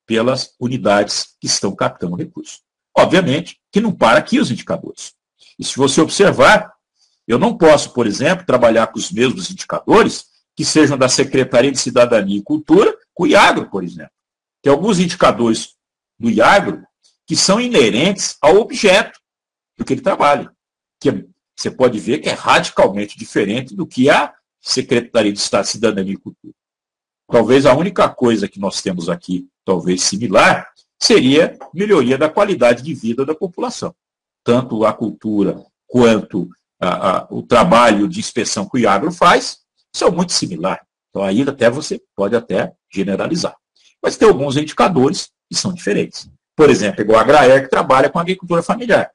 pelas unidades que estão captando recursos. Obviamente que não para aqui os indicadores. E se você observar, eu não posso, por exemplo, trabalhar com os mesmos indicadores que sejam da Secretaria de Cidadania e Cultura com o IAGRO, por exemplo. Tem alguns indicadores do IAGRO que são inerentes ao objeto do que ele trabalha, que você pode ver que é radicalmente diferente do que a Secretaria de Estado de Cidadania e Cultura. Talvez a única coisa que nós temos aqui, talvez similar, seria melhoria da qualidade de vida da população. Tanto a cultura quanto o trabalho de inspeção que o IAGRO faz são muito similares. Então aí até você pode até generalizar. Mas tem alguns indicadores que são diferentes. Por exemplo, igual a Agraer, que trabalha com a agricultura familiar.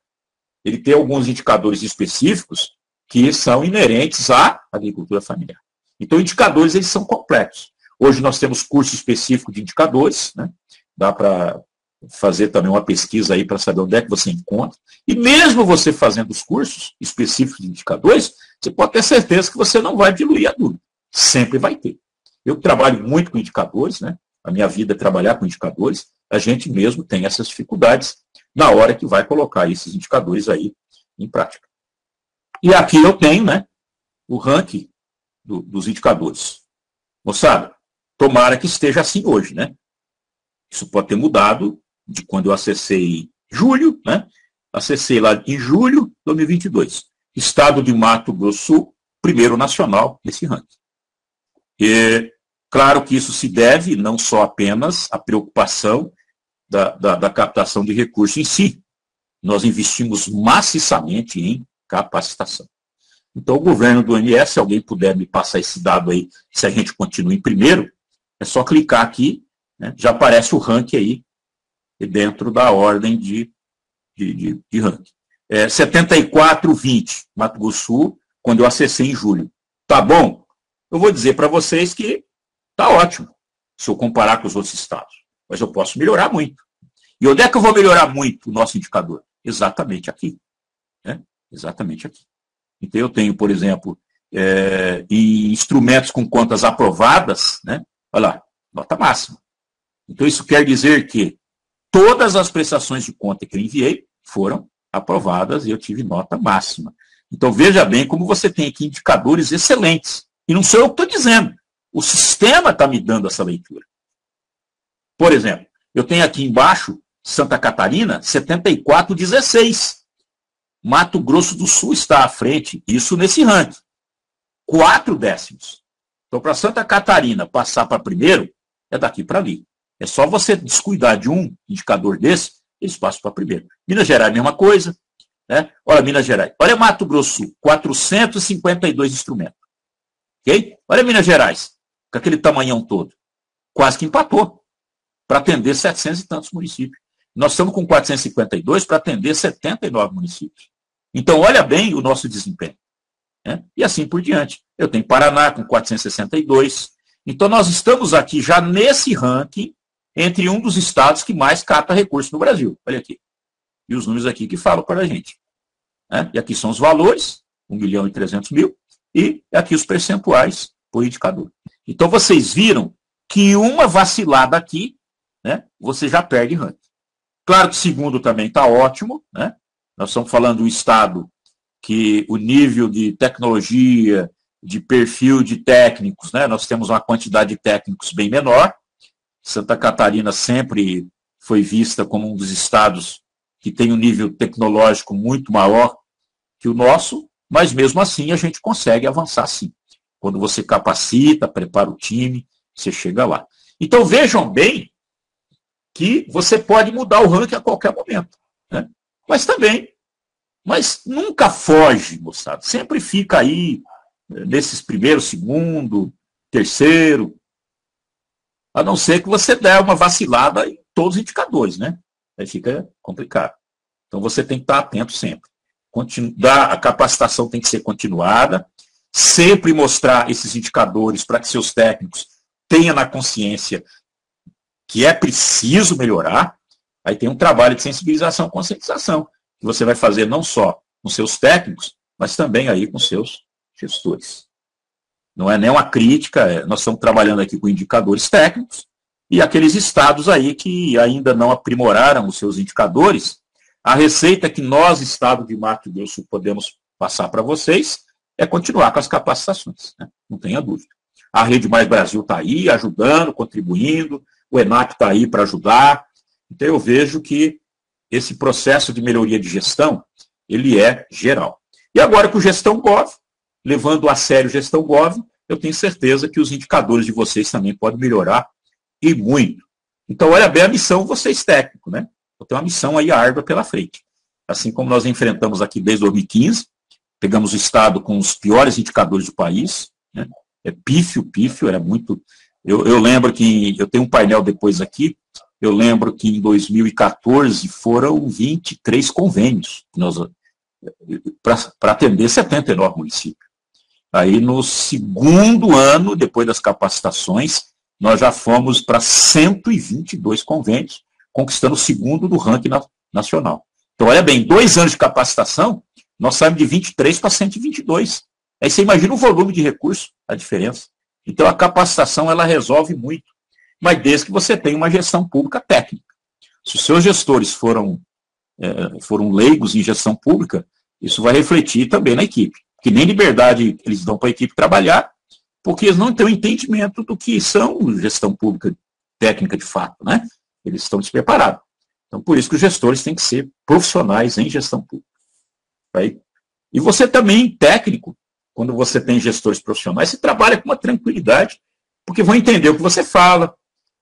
Ele tem alguns indicadores específicos que são inerentes à agricultura familiar. Então, indicadores, eles são completos. Hoje nós temos curso específico de indicadores, né? Dá para fazer também uma pesquisa aí para saber onde é que você encontra. E mesmo você fazendo os cursos específicos de indicadores, você pode ter certeza que você não vai diluir a dúvida. Sempre vai ter. Eu trabalho muito com indicadores, né? A minha vida é trabalhar com indicadores. A gente mesmo tem essas dificuldades na hora que vai colocar esses indicadores aí em prática. E aqui eu tenho, né, o ranking dos indicadores. Moçada, tomara que esteja assim hoje, né? Isso pode ter mudado de quando eu acessei em julho, né? Acessei lá em julho de 2022. Estado de Mato Grosso do Sul, primeiro nacional nesse ranking. E claro que isso se deve não só apenas à preocupação da captação de recursos em si. Nós investimos maciçamente em capacitação. Então, o governo do OMS, se alguém puder me passar esse dado aí, se a gente continua em primeiro, é só clicar aqui, né, já aparece o ranking aí, dentro da ordem de ranking. 74,20, Mato Grosso do Sul, quando eu acessei em julho. Tá bom? Eu vou dizer para vocês que tá ótimo, se eu comparar com os outros estados. Mas eu posso melhorar muito. E onde é que eu vou melhorar muito o nosso indicador? Exatamente aqui. Né? Exatamente aqui. Então, eu tenho, por exemplo, em instrumentos com contas aprovadas, né? Olha lá, nota máxima. Então, isso quer dizer que todas as prestações de conta que eu enviei foram aprovadas e eu tive nota máxima. Então, veja bem como você tem aqui indicadores excelentes. E não sou eu que estou dizendo. O sistema está me dando essa leitura. Por exemplo, eu tenho aqui embaixo, Santa Catarina, 74,16. Mato Grosso do Sul está à frente, isso nesse ranking. 4 décimos. Então, para Santa Catarina passar para primeiro, é daqui para ali. É só você descuidar de um indicador desse, eles passam para primeiro. Minas Gerais, mesma coisa. Né? Olha Minas Gerais. Olha Mato Grosso Sul, 452 instrumentos. Okay? Olha Minas Gerais, com aquele tamanhão todo. Quase que empatou para atender 700 e tantos municípios. Nós estamos com 452 para atender 79 municípios. Então, olha bem o nosso desempenho. Né? E assim por diante. Eu tenho Paraná com 462. Então, nós estamos aqui já nesse ranking entre um dos estados que mais cata recursos no Brasil. Olha aqui. E os números aqui que falam para a gente. Né? E aqui são os valores, 1.300.000, e aqui os percentuais por indicador. Então, vocês viram que uma vacilada aqui, né, você já perde ranking. Claro que o segundo também está ótimo, né? Nós estamos falando de um estado que o nível de tecnologia, de perfil de técnicos, né? Nós temos uma quantidade de técnicos bem menor. Santa Catarina sempre foi vista como um dos estados que tem um nível tecnológico muito maior que o nosso, mas mesmo assim a gente consegue avançar sim. Quando você capacita, prepara o time, você chega lá. Então vejam bem que você pode mudar o ranking a qualquer momento. Né? Mas nunca foge, moçada. Sempre fica aí, nesses primeiro, segundo, terceiro, a não ser que você der uma vacilada em todos os indicadores, né? Aí fica complicado. Então você tem que estar atento sempre. A capacitação tem que ser continuada, sempre mostrar esses indicadores para que seus técnicos tenham na consciência que é preciso melhorar. Aí tem um trabalho de sensibilização e conscientização, que você vai fazer não só com seus técnicos, mas também aí com seus gestores. Não é nem uma crítica, nós estamos trabalhando aqui com indicadores técnicos, e aqueles estados aí que ainda não aprimoraram os seus indicadores, a receita que nós, estado de Mato Grosso, podemos passar para vocês é continuar com as capacitações, né? Não tenha dúvida. A Rede Mais Brasil está aí, ajudando, contribuindo, o ENAC está aí para ajudar. Então eu vejo que esse processo de melhoria de gestão, ele é geral. E agora com Gestão Gov, levando a sério Gestão Gov, eu tenho certeza que os indicadores de vocês também podem melhorar, e muito. Então olha bem a missão, vocês técnicos, né? Eu tenho uma missão aí árdua pela frente. Assim como nós enfrentamos aqui desde 2015, pegamos o estado com os piores indicadores do país, né? É pífio, era muito... Eu lembro que, eu tenho um painel depois aqui, eu lembro que em 2014 foram 23 convênios para atender 79 municípios. Aí no segundo ano, depois das capacitações, nós já fomos para 122 convênios, conquistando o segundo do ranking nacional. Então, olha bem, 2 anos de capacitação, nós saímos de 23 para 122. Aí você imagina o volume de recursos, a diferença. Então, a capacitação, ela resolve muito, mas desde que você tenha uma gestão pública técnica. Se os seus gestores foram leigos em gestão pública, isso vai refletir também na equipe. Que nem liberdade eles dão para a equipe trabalhar, porque eles não têm o entendimento do que são gestão pública técnica de fato, né? Eles estão despreparados. Então, por isso que os gestores têm que ser profissionais em gestão pública. Aí, e você também, técnico, quando você tem gestores profissionais, você trabalha com uma tranquilidade, porque vão entender o que você fala,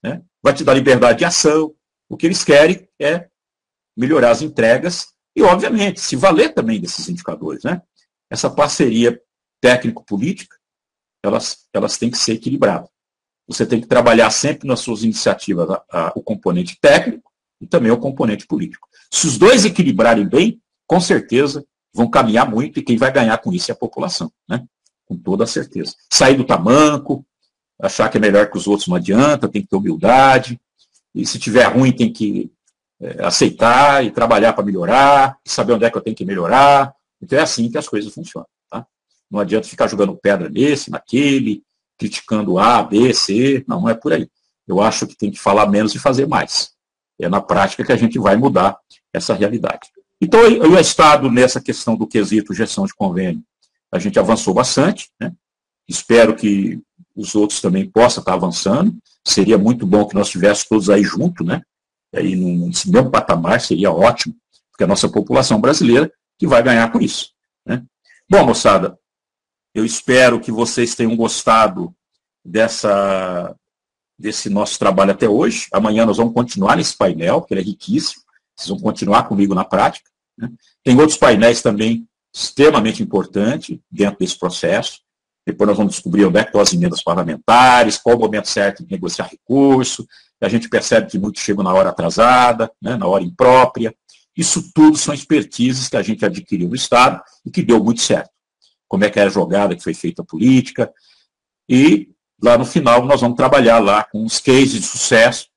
né? Vai te dar liberdade de ação. O que eles querem é melhorar as entregas e, obviamente, se valer também desses indicadores, né? Essa parceria técnico-política, elas têm que ser equilibradas. Você tem que trabalhar sempre nas suas iniciativas o componente técnico e também o componente político. Se os dois equilibrarem bem, com certeza vão caminhar muito e quem vai ganhar com isso é a população, né? Com toda a certeza. Sair do tamanco, achar que é melhor que os outros não adianta, tem que ter humildade, e se tiver ruim tem que aceitar e trabalhar para melhorar, saber onde é que eu tenho que melhorar. Então é assim que as coisas funcionam. Tá? Não adianta ficar jogando pedra nesse, naquele, criticando A, B, C, não é por aí. Eu acho que tem que falar menos e fazer mais. É na prática que a gente vai mudar essa realidade. Então, o Estado, nessa questão do quesito gestão de convênio, a gente avançou bastante, né? Espero que os outros também possam estar avançando. Seria muito bom que nós estivéssemos todos aí juntos, né? Aí, nesse mesmo patamar, seria ótimo, porque a nossa população brasileira que vai ganhar com isso, né? Bom, moçada, eu espero que vocês tenham gostado desse nosso trabalho até hoje. Amanhã nós vamos continuar nesse painel, que ele é riquíssimo. Vocês vão continuar comigo na prática, né? Tem outros painéis também extremamente importantes dentro desse processo. Depois nós vamos descobrir onde é que estão as emendas parlamentares, qual o momento certo de negociar recurso. A gente percebe que muitos chegam na hora atrasada, né, na hora imprópria. Isso tudo são expertises que a gente adquiriu no Estado e que deu muito certo. Como é que era a jogada que foi feita a política. E lá no final nós vamos trabalhar lá com os cases de sucesso,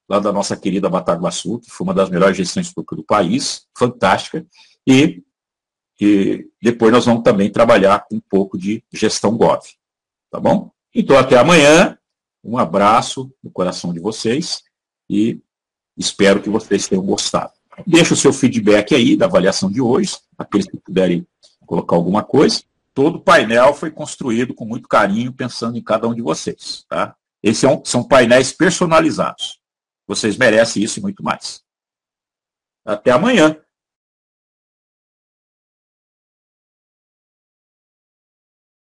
lá da nossa querida Bataguaçu, que foi uma das melhores gestões públicas do país, fantástica. E depois nós vamos também trabalhar com um pouco de gestão Gov. Tá bom? Então, até amanhã. Um abraço no coração de vocês e espero que vocês tenham gostado. Deixa o seu feedback aí da avaliação de hoje, aqueles que puderem colocar alguma coisa. Todo o painel foi construído com muito carinho, pensando em cada um de vocês. Tá? Esses são painéis personalizados. Vocês merecem isso e muito mais. Até amanhã.